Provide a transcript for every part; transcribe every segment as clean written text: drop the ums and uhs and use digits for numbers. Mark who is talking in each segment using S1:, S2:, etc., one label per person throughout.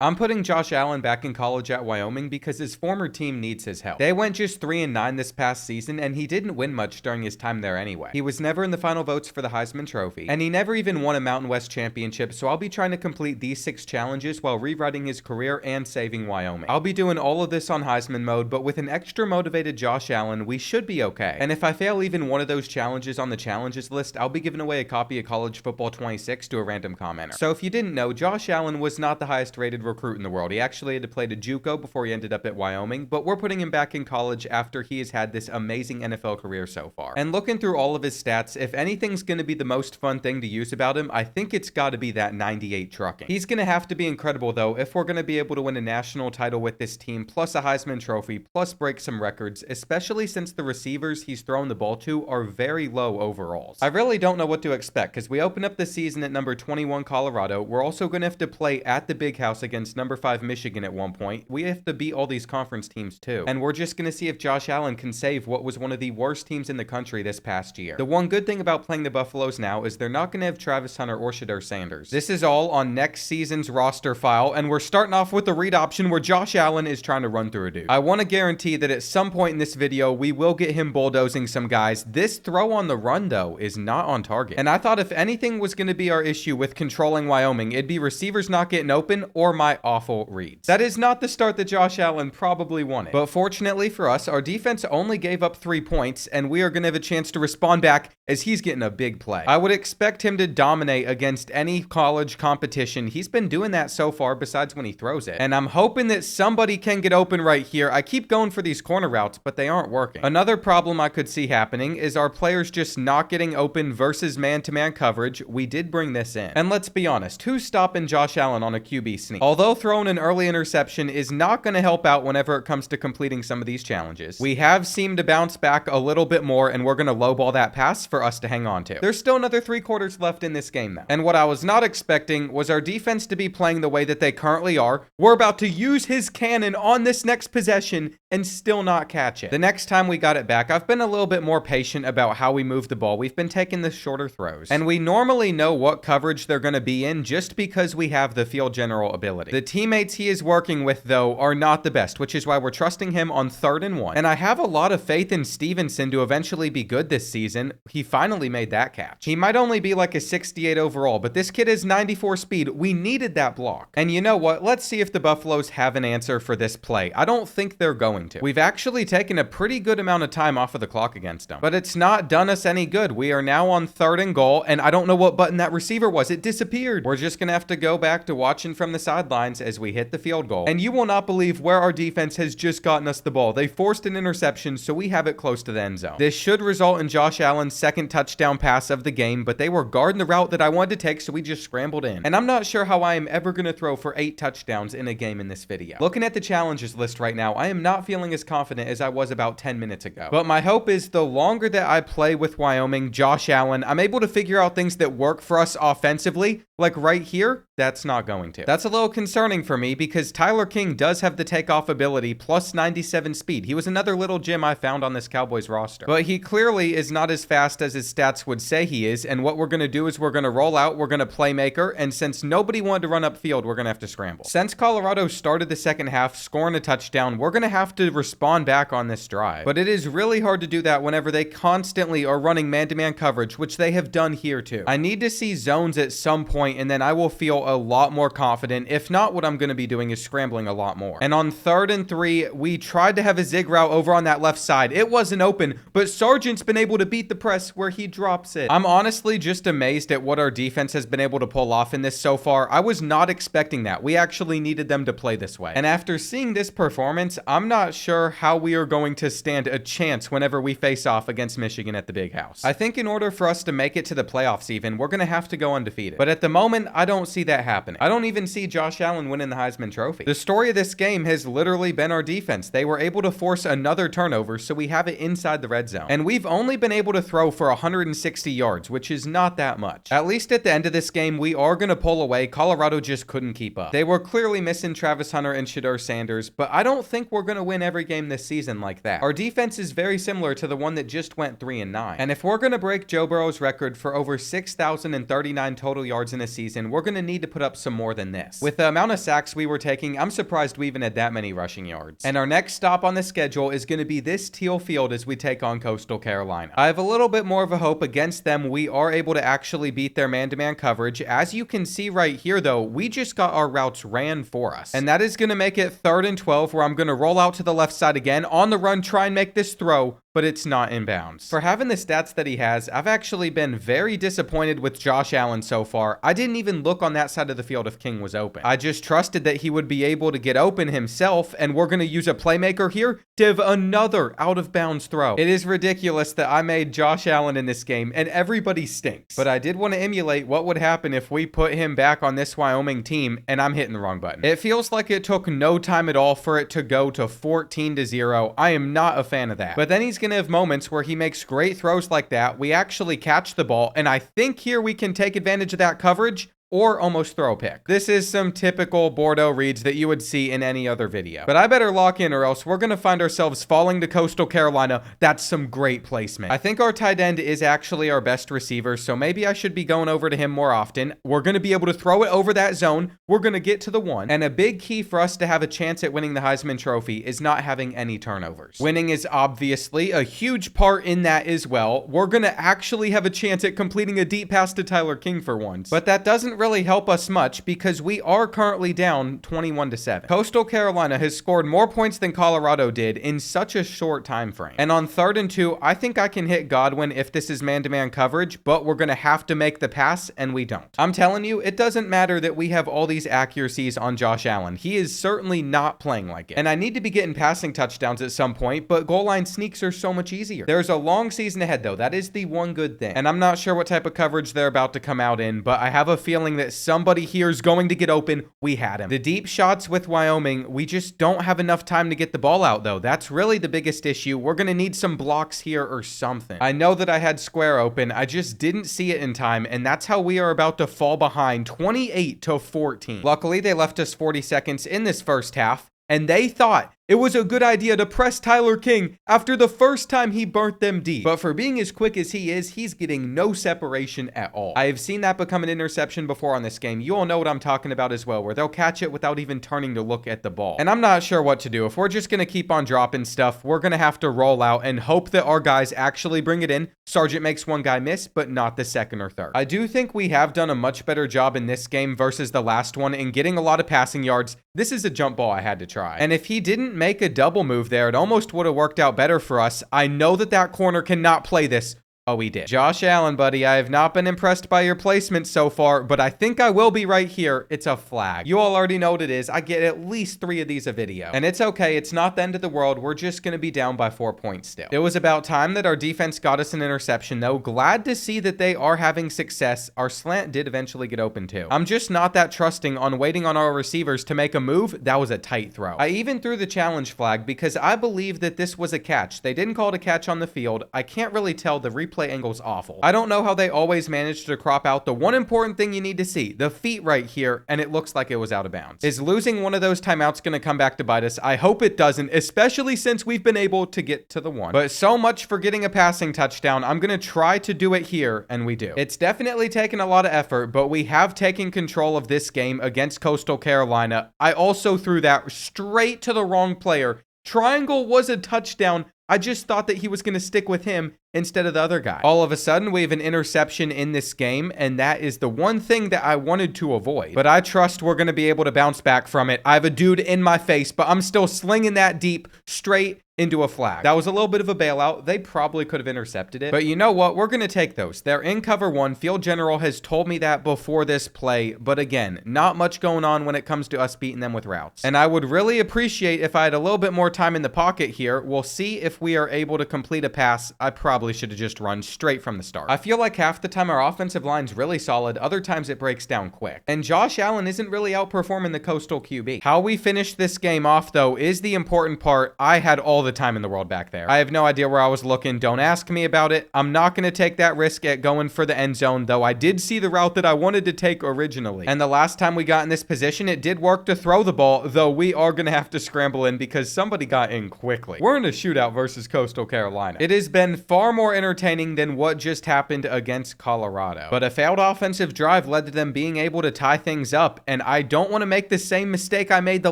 S1: I'm putting Josh Allen back in college at Wyoming because his former team needs his help. They went just 3-9 this past season, and he didn't win much during his time there anyway. He was never in the final votes for the Heisman Trophy, and he never even won a Mountain West championship, so I'll be trying to complete these 6 challenges while rewriting his career and saving Wyoming. I'll be doing all of this on Heisman mode, but with an extra motivated Josh Allen, we should be okay. And if I fail even one of those challenges on the challenges list, I'll be giving away a copy of College Football 26 to a random commenter. So if you didn't know, Josh Allen was not the highest rated recruit in the world. He actually had to play to JUCO before he ended up at Wyoming, but we're putting him back in college after he has had this amazing NFL career so far. And looking through all of his stats, if anything's going to be the most fun thing to use about him, I think it's got to be that 98 trucking. He's going to have to be incredible though if we're going to be able to win a national title with this team, plus a Heisman Trophy, plus break some records, especially since the receivers he's thrown the ball to are very low overalls. I really don't know what to expect because we open up the season at number 21 Colorado. We're also going to have to play at the Big House against number 5 Michigan at one point. We have to beat all these conference teams too. And we're just going to see if Josh Allen can save what was one of the worst teams in the country this past year. The one good thing about playing the Buffaloes now is they're not going to have Travis Hunter or Shedeur Sanders. This is all on next season's roster file, and we're starting off with the read option where Josh Allen is trying to run through a dude. I want to guarantee that at some point in this video, we will get him bulldozing some guys. This throw on the run though is not on target. And I thought if anything was going to be our issue with controlling Wyoming, it'd be receivers not getting open or my awful reads. That is not the start that Josh Allen probably wanted. But fortunately for us, our defense only gave up 3 points, and we are going to have a chance to respond back as he's getting a big play. I would expect him to dominate against any college competition. He's been doing that so far besides when he throws it. And I'm hoping that somebody can get open right here. I keep going for these corner routes, but they aren't working. Another problem I could see happening is our players just not getting open versus man-to-man coverage. We did bring this in. And let's be honest, who's stopping Josh Allen on a QB sneak? Although throwing an early interception is not going to help out whenever it comes to completing some of these challenges, we have seemed to bounce back a little bit more, and we're going to lowball that pass for us to hang on to. There's still another 3 quarters left in this game though. And what I was not expecting was our defense to be playing the way that they currently are. We're about to use his cannon on this next possession and still not catch it. The next time we got it back, I've been a little bit more patient about how we move the ball. We've been taking the shorter throws, and we normally know what coverage they're going to be in just because we have the field general ability. The teammates he is working with though are not the best, which is why we're trusting him on 3rd and 1. And I have a lot of faith in Stevenson to eventually be good this season. He finally made that catch. He might only be like a 68 overall, but this kid is 94 speed. We needed that block. And you know what? Let's see if the Buffaloes have an answer for this play. I don't think they're going to. We've actually taken a pretty good amount of time off of the clock against them, but it's not done us any good. We are now on 3rd and goal, and I don't know what button that receiver was. It disappeared. We're just gonna have to go back to watching from the sidelines as we hit the field goal. And you will not believe where our defense has just gotten us the ball. They forced an interception, so we have it close to the end zone. This should result in Josh Allen's 2nd touchdown pass of the game, but they were guarding the route that I wanted to take, so we just scrambled in. And I'm not sure how I am ever gonna throw for 8 touchdowns in a game in this video. Looking at the challenges list right now, I am not feeling as confident as I was about 10 minutes ago. But my hope is the longer that I play with Wyoming, Josh Allen, I'm able to figure out things that work for us offensively. Like right here, that's not going to. That's a little concerning for me because Tyler King does have the takeoff ability plus 97 speed. He was another little gem I found on this Cowboys roster. But he clearly is not as fast as his stats would say he is, and what we're going to do is we're going to roll out, we're going to playmaker, and since nobody wanted to run upfield, we're going to have to scramble. Since Colorado started the second half scoring a touchdown, we're going to have to respond back on this drive. But it is really hard to do that whenever they constantly are running man-to-man coverage, which they have done here too. I need to see zones at some point, and then I will feel a lot more confident. If not, what I'm going to be doing is scrambling a lot more. And on 3rd and 3, we tried to have a zig route over on that left side. It wasn't open, but Sargent's been able to beat the press where he drops it. I'm honestly just amazed at what our defense has been able to pull off in this so far. I was not expecting that. We actually needed them to play this way. And after seeing this performance, I'm not sure how we are going to stand a chance whenever we face off against Michigan at the Big House. I think in order for us to make it to the playoffs even, we're going to have to go undefeated. But at the moment, I don't see that happening. I don't even see Josh Allen winning the Heisman Trophy. The story of this game has literally been our defense. They were able to force another turnover, so we have it inside the red zone. And we've only been able to throw for 160 yards, which is not that much. At least at the end of this game, we are going to pull away. Colorado just couldn't keep up. They were clearly missing Travis Hunter and Shedeur Sanders, but I don't think we're going to win every game this season like that. Our defense is very similar to the one that just went 3-9. And if we're going to break Joe Burrow's record for over 6,039 total yards in a season, we're going to need to put up some more than this. With amount of sacks we were taking, I'm surprised we even had that many rushing yards. And our next stop on the schedule is going to be this teal field as we take on Coastal Carolina. I have a little bit more of a hope against them. We are able to actually beat their man-to-man coverage. As you can see right here, though, we just got our routes ran for us. And that is going to make it 3rd and 12, where I'm going to roll out to the left side again, on the run, try and make this throw, but it's not in bounds. For having the stats that he has, I've actually been very disappointed with Josh Allen so far. I didn't even look on that side of the field if King was open. I just trusted that he would be able to get open himself, and we're going to use a playmaker here to have another out-of-bounds throw. It is ridiculous that I made Josh Allen in this game, and everybody stinks. But I did want to emulate what would happen if we put him back on this Wyoming team, and I'm hitting the wrong button. It feels like it took no time at all for it to go to 14-0. I am not a fan of that. But then he's going to have moments where he makes great throws like that. We actually catch the ball, and I think here we can take advantage of that coverage or almost throw a pick. This is some typical Bordeaux reads that you would see in any other video. But I better lock in or else we're going to find ourselves falling to Coastal Carolina. That's some great placement. I think our tight end is actually our best receiver, so maybe I should be going over to him more often. We're going to be able to throw it over that zone. We're going to get to the 1. And a big key for us to have a chance at winning the Heisman Trophy is not having any turnovers. Winning is obviously a huge part in that as well. We're going to actually have a chance at completing a deep pass to Tyler King for once. But that doesn't really help us much because we are currently down 21-7. Coastal Carolina has scored more points than Colorado did in such a short time frame. And on 3rd and 2, I think I can hit Godwin if this is man-to-man coverage, but we're going to have to make the pass, and we don't. I'm telling you, it doesn't matter that we have all these accuracies on Josh Allen. He is certainly not playing like it. And I need to be getting passing touchdowns at some point, but goal line sneaks are so much easier. There's a long season ahead, though. That is the one good thing. And I'm not sure what type of coverage they're about to come out in, but I have a feeling that somebody here is going to get open. We had him. The deep shots with Wyoming, we just don't have enough time to get the ball out, though. That's really the biggest issue. We're going to need some blocks here or something. I know that I had square open. I just didn't see it in time, and that's how we are about to fall behind 28-14. Luckily, they left us 40 seconds in this first half, and they thought it was a good idea to press Tyler King after the first time he burnt them deep. But for being as quick as he is, he's getting no separation at all. I have seen that become an interception before on this game. You all know what I'm talking about as well, where they'll catch it without even turning to look at the ball. And I'm not sure what to do. If we're just going to keep on dropping stuff, we're going to have to roll out and hope that our guys actually bring it in. Sargent makes one guy miss, but not the second or third. I do think we have done a much better job in this game versus the last one in getting a lot of passing yards. This is a jump ball I had to try. And if he didn't make a double move there, it almost would have worked out better for us. I know that that corner cannot play this. Oh, he did. Josh Allen, buddy, I have not been impressed by your placement so far, but I think I will be right here. It's a flag. You all already know what it is. I get at least 3 of these a video. And it's okay. It's not the end of the world. We're just going to be down by 4 points still. It was about time that our defense got us an interception, though. Glad to see that they are having success. Our slant did eventually get open, too. I'm just not that trusting on waiting on our receivers to make a move. That was a tight throw. I even threw the challenge flag because I believe that this was a catch. They didn't call it a catch on the field. I can't really tell. The replay angle's awful. I don't know how they always managed to crop out the one important thing you need to see, the feet right here, and it looks like it was out of bounds. Is losing one of those timeouts going to come back to bite us? I hope it doesn't, especially since we've been able to get to the 1. But so much for getting a passing touchdown. I'm going to try to do it here, and we do. It's definitely taken a lot of effort, but we have taken control of this game against Coastal Carolina. I also threw that straight to the wrong player. Triangle was a touchdown. I just thought that he was going to stick with him instead of the other guy. All of a sudden, we have an interception in this game, and that is the one thing that I wanted to avoid. But I trust we're going to be able to bounce back from it. I have a dude in my face, but I'm still slinging that deep straight into a flag. That was a little bit of a bailout. They probably could have intercepted it. But you know what? We're going to take those. They're in cover 1. Field General has told me that before this play. But again, not much going on when it comes to us beating them with routes. And I would really appreciate if I had a little bit more time in the pocket here. We'll see if we are able to complete a pass. I probably should have just run straight from the start. I feel like half the time our offensive line's really solid. Other times it breaks down quick. And Josh Allen isn't really outperforming the Coastal QB. How we finish this game off, though, is the important part. I had all the the time in the world back there. I have no idea where I was looking. Don't ask me about it. I'm not going to take that risk at going for the end zone, though I did see the route that I wanted to take originally. And the last time we got in this position, it did work to throw the ball, though we are going to have to scramble in because somebody got in quickly. We're in a shootout versus Coastal Carolina. It has been far more entertaining than what just happened against Colorado. But a failed offensive drive led to them being able to tie things up, and I don't want to make the same mistake I made the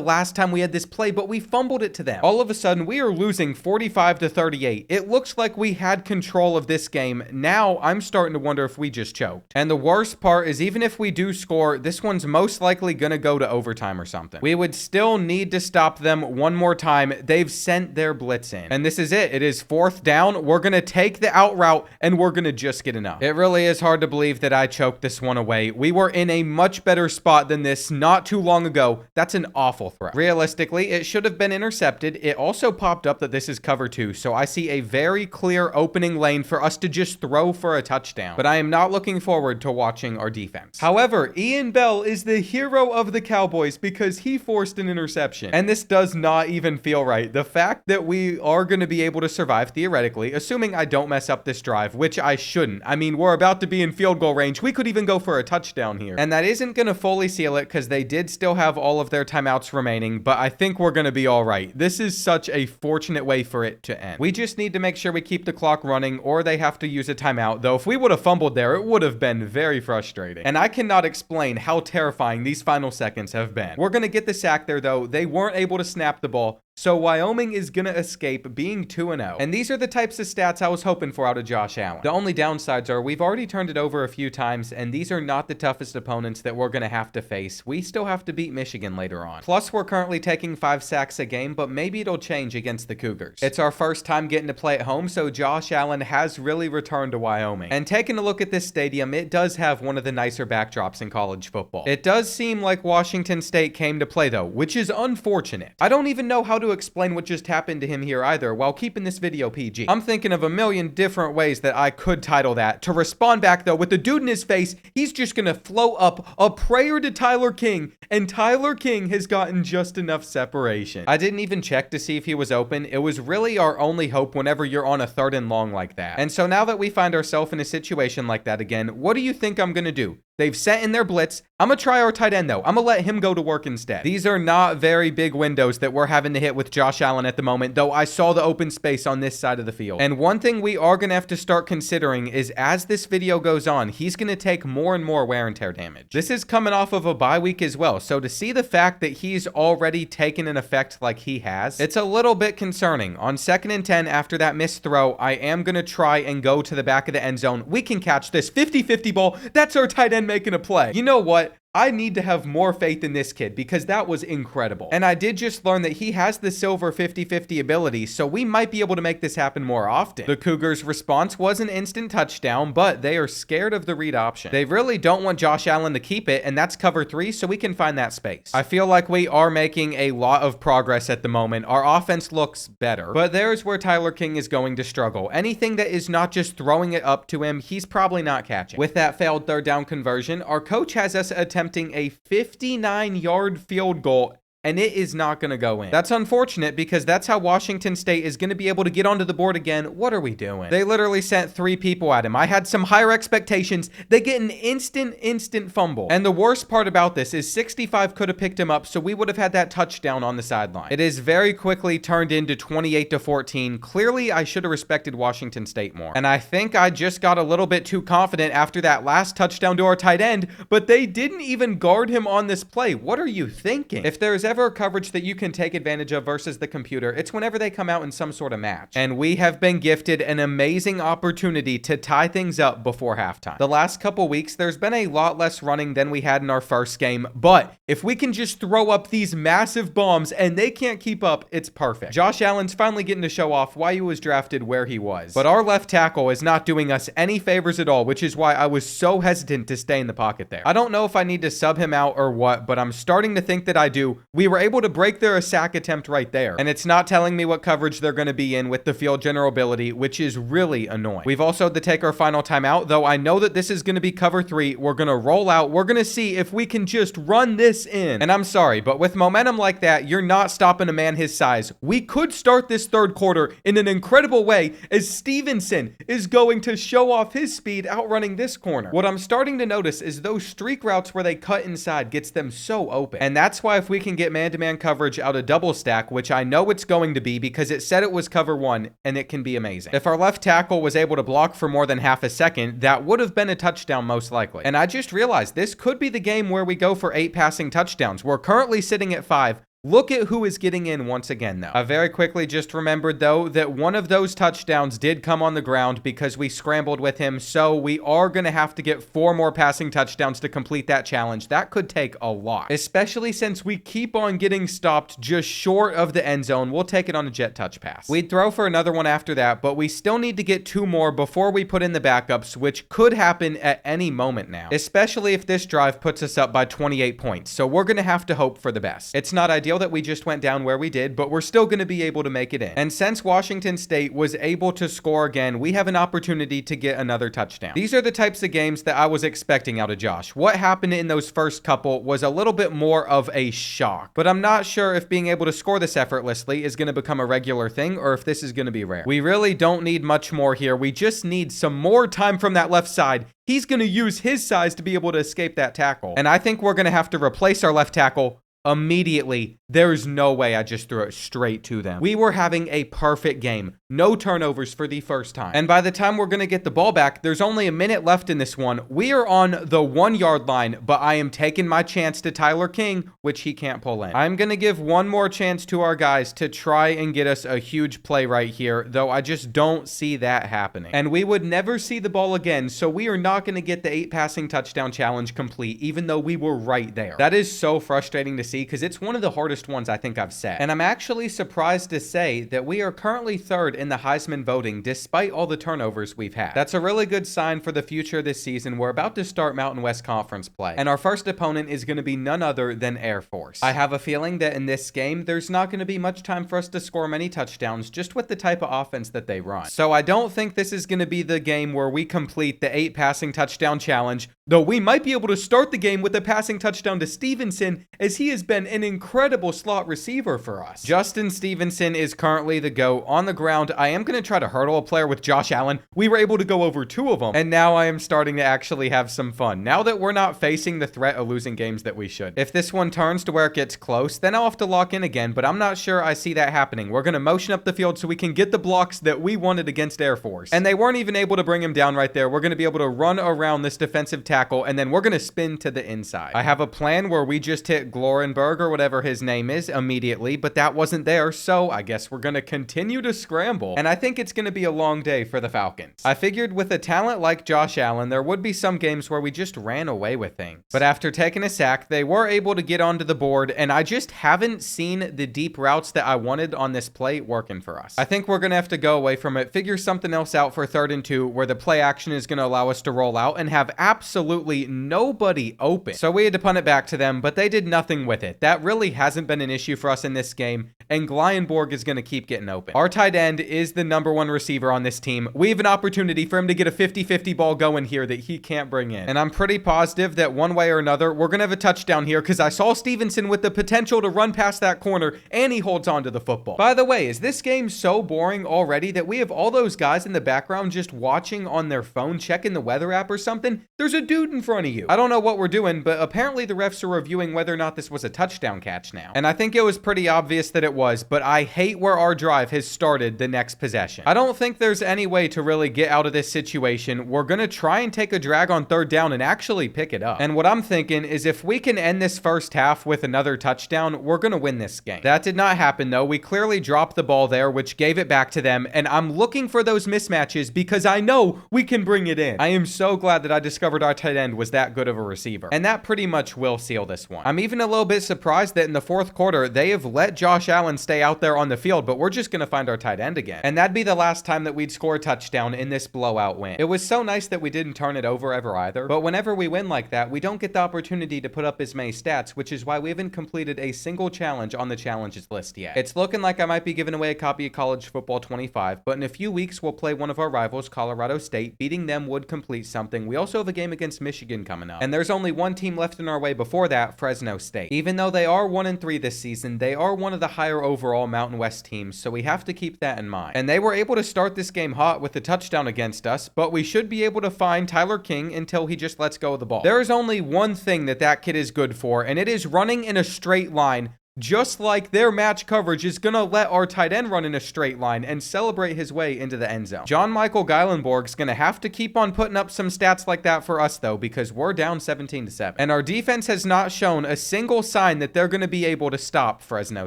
S1: last time we had this play, but we fumbled it to them. All of a sudden, we are losing 45-38. It looks like we had control of this game. Now, I'm starting to wonder if we just choked. And the worst part is even if we do score, this one's most likely going to go to overtime or something. We would still need to stop them one more time. They've sent their blitz in. And this is it. It is 4th down. We're going to take the out route, and we're going to just get enough. It really is hard to believe that I choked this one away. We were in a much better spot than this not too long ago. That's an awful throw. Realistically, it should have been intercepted. It also popped up that this is cover 2, so I see a very clear opening lane for us to just throw for a touchdown. But I am not looking forward to watching our defense. However, Ian Bell is the hero of the Cowboys because he forced an interception. And this does not even feel right. The fact that we are going to be able to survive theoretically, assuming I don't mess up this drive, which I shouldn't. I mean, we're about to be in field goal range. We could even go for a touchdown here. And that isn't going to fully seal it because they did still have all of their timeouts remaining, but I think we're going to be all right. This is such a fortunate way for it to end. We just need to make sure we keep the clock running or they have to use a timeout, though if we would have fumbled there, it would have been very frustrating. And I cannot explain how terrifying these final seconds have been. We're going to get the sack there, though. They weren't able to snap the ball. So Wyoming is going to escape being 2-0. And these are the types of stats I was hoping for out of Josh Allen. The only downsides are we've already turned it over a few times, and these are not the toughest opponents that we're going to have to face. We still have to beat Michigan later on. Plus, we're currently taking 5 sacks a game, but maybe it'll change against the Cougars. It's our first time getting to play at home, so Josh Allen has really returned to Wyoming. And taking a look at this stadium, it does have one of the nicer backdrops in college football. It does seem like Washington State came to play, though, which is unfortunate. I don't even know how to explain what just happened to him here either while keeping this video PG. I'm thinking of a million different ways that I could title that. To respond back though, with the dude in his face, he's just gonna float up a prayer to Tyler King, and Tyler King has gotten just enough separation. I didn't even check to see if he was open. It was really our only hope whenever you're on a 3rd and long like that. And so now that we find ourselves in a situation like that again, what do you think I'm gonna do? They've sent in their blitz. I'm going to try our tight end, though. I'm going to let him go to work instead. These are not very big windows that we're having to hit with Josh Allen at the moment, though I saw the open space on this side of the field. And one thing we are going to have to start considering is as this video goes on, he's going to take more and more wear and tear damage. This is coming off of a bye week as well, so to see the fact that he's already taken an effect like he has, it's a little bit concerning. On 2nd and 10, after that missed throw, I am going to try and go to the back of the end zone. We can catch this 50-50 ball. That's our tight end making a play. You know what? I need to have more faith in this kid because that was incredible. And I did just learn that he has the silver 50-50 ability, so we might be able to make this happen more often. The Cougars' response was an instant touchdown, but they are scared of the read option. They really don't want Josh Allen to keep it, and that's cover 3, so we can find that space. I feel like we are making a lot of progress at the moment. Our offense looks better, but there's where Tyler King is going to struggle. Anything that is not just throwing it up to him, he's probably not catching. With that failed 3rd down conversion, our coach has us attempting a 59-yard field goal, and it is not going to go in. That's unfortunate because that's how Washington State is going to be able to get onto the board again. What are we doing? They literally sent 3 people at him. I had some higher expectations. They get an instant fumble. And the worst part about this is 65 could have picked him up, so we would have had that touchdown on the sideline. It is very quickly turned into 28-14. Clearly, I should have respected Washington State more. And I think I just got a little bit too confident after that last touchdown to our tight end, but they didn't even guard him on this play. What are you thinking? If there's ever a coverage that you can take advantage of versus the computer, it's whenever they come out in some sort of match. And we have been gifted an amazing opportunity to tie things up before halftime. The last couple weeks, there's been a lot less running than we had in our first game, but if we can just throw up these massive bombs and they can't keep up, it's perfect. Josh Allen's finally getting to show off why he was drafted where he was. But our left tackle is not doing us any favors at all, which is why I was so hesitant to stay in the pocket there. I don't know if I need to sub him out or what, but I'm starting to think that I do. we were able to break their sack attempt right there. And it's not telling me what coverage they're going to be in with the field general ability, which is really annoying. We've also had to take our final timeout, though I know that this is going to be cover 3. We're going to roll out. We're going to see if we can just run this in. And I'm sorry, but with momentum like that, you're not stopping a man his size. We could start this third quarter in an incredible way as Stevenson is going to show off his speed outrunning this corner. What I'm starting to notice is those streak routes where they cut inside gets them so open. And that's why if we can get man-to-man coverage out of double stack, which I know it's going to be because it said it was cover 1, and it can be amazing. If our left tackle was able to block for more than half a second, that would have been a touchdown most likely. And I just realized this could be the game where we go for 8 passing touchdowns. We're currently sitting at 5. Look at who is getting in once again, though. I very quickly just remembered, though, that one of those touchdowns did come on the ground because we scrambled with him, so we are going to have to get 4 more passing touchdowns to complete that challenge. That could take a lot, especially since we keep on getting stopped just short of the end zone. We'll take it on a jet touch pass. We'd throw for another one after that, but we still need to get 2 more before we put in the backups, which could happen at any moment now, especially if this drive puts us up by 28 points. So we're going to have to hope for the best. It's not ideal that we just went down where we did, but we're still going to be able to make it in. And since Washington State was able to score again, we have an opportunity to get another touchdown. These are the types of games that I was expecting out of Josh. What happened in those first couple was a little bit more of a shock, but I'm not sure if being able to score this effortlessly is going to become a regular thing or if this is going to be rare. We really don't need much more here. We just need some more time from that left side. He's going to use his size to be able to escape that tackle. And I think we're going to have to replace our left tackle immediately. There's no way I just threw it straight to them. We were having a perfect game. No turnovers for the first time. And by the time we're going to get the ball back, there's only a minute left in this one. We are on the 1-yard line, but I am taking my chance to Tyler King, which he can't pull in. I'm going to give one more chance to our guys to try and get us a huge play right here, though I just don't see that happening. And we would never see the ball again, so we are not going to get the 8 passing touchdown challenge complete, even though we were right there. That is so frustrating to see because it's one of the hardest ones I think I've set. And I'm actually surprised to say that we are currently 3rd in the Heisman voting despite all the turnovers we've had. That's a really good sign for the future this season. We're about to start Mountain West Conference play, and our first opponent is going to be none other than Air Force. I have a feeling that in this game, there's not going to be much time for us to score many touchdowns just with the type of offense that they run. So I don't think this is going to be the game where we complete the 8 passing touchdown challenge, though we might be able to start the game with a passing touchdown to Stevenson, as he has been an incredible slot receiver for us. Justin Stevenson is currently the GOAT. On the ground, I am going to try to hurdle a player with Josh Allen. We were able to go over 2 of them, and now I am starting to actually have some fun, now that we're not facing the threat of losing games that we should. If this one turns to where it gets close, then I'll have to lock in again, but I'm not sure I see that happening. We're going to motion up the field so we can get the blocks that we wanted against Air Force, and they weren't even able to bring him down right there. We're going to be able to run around this defensive tackle, and then we're going to spin to the inside. I have a plan where we just hit Glorenberg, or whatever his name is, immediately, but that wasn't there, so I guess we're going to continue to scramble, and I think it's going to be a long day for the Falcons. I figured with a talent like Josh Allen, there would be some games where we just ran away with things, but after taking a sack, they were able to get onto the board, and I just haven't seen the deep routes that I wanted on this play working for us. I think we're going to have to go away from it, figure something else out for 3rd and 2, where the play action is going to allow us to roll out and have absolutely nobody open. So we had to punt it back to them, but they did nothing with it. That really hasn't been an issue for us in this game, and Glyenborg is going to keep getting open. Our tight end is the #1 receiver on this team. We have an opportunity for him to get a 50-50 ball going here that he can't bring in. And I'm pretty positive that one way or another, we're going to have a touchdown here because I saw Stevenson with the potential to run past that corner, and he holds on to the football. By the way, is this game so boring already that we have all those guys in the background just watching on their phone, checking the weather app or something? There's a dude in front of you. I don't know what we're doing, but apparently the refs are reviewing whether or not this was a touchdown catch now. And I think it was pretty obvious that it was, but I hate where our drive has started the next possession. I don't think there's any way to really get out of this situation. We're going to try and take a drag on 3rd down and actually pick it up. And what I'm thinking is if we can end this first half with another touchdown, we're going to win this game. That did not happen though. We clearly dropped the ball there, which gave it back to them. And I'm looking for those mismatches because I know we can bring it in. I am so glad that I discovered our tight end was that good of a receiver. And that pretty much will seal this one. I'm even a little bit surprised that in the fourth quarter, they have let Josh Allen stay out there on the field, but we're just going to find our tight end again. And that'd be the last time that we'd score a touchdown in this blowout win. It was so nice that we didn't turn it over ever either, but whenever we win like that, we don't get the opportunity to put up as many stats, which is why we haven't completed a single challenge on the challenges list yet. It's looking like I might be giving away a copy of College Football 25, but in a few weeks, we'll play one of our rivals, Colorado State. Beating them would complete something. We also have a game against Michigan coming up, and there's only one team left in our way before that, Fresno State. Even though they are 1-3 this season, they are one of the higher overall Mountain West teams, so we have to keep that in mind. And they were able to start this game hot with a touchdown against us, but we should be able to find Tyler King until he just lets go of the ball. There is only one thing that kid is good for, and it is running in a straight line, just like their match coverage is going to let our tight end run in a straight line and celebrate his way into the end zone. John Michael Geilenborg's going to have to keep on putting up some stats like that for us, though, because we're down 17-7. And our defense has not shown a single sign that they're going to be able to stop Fresno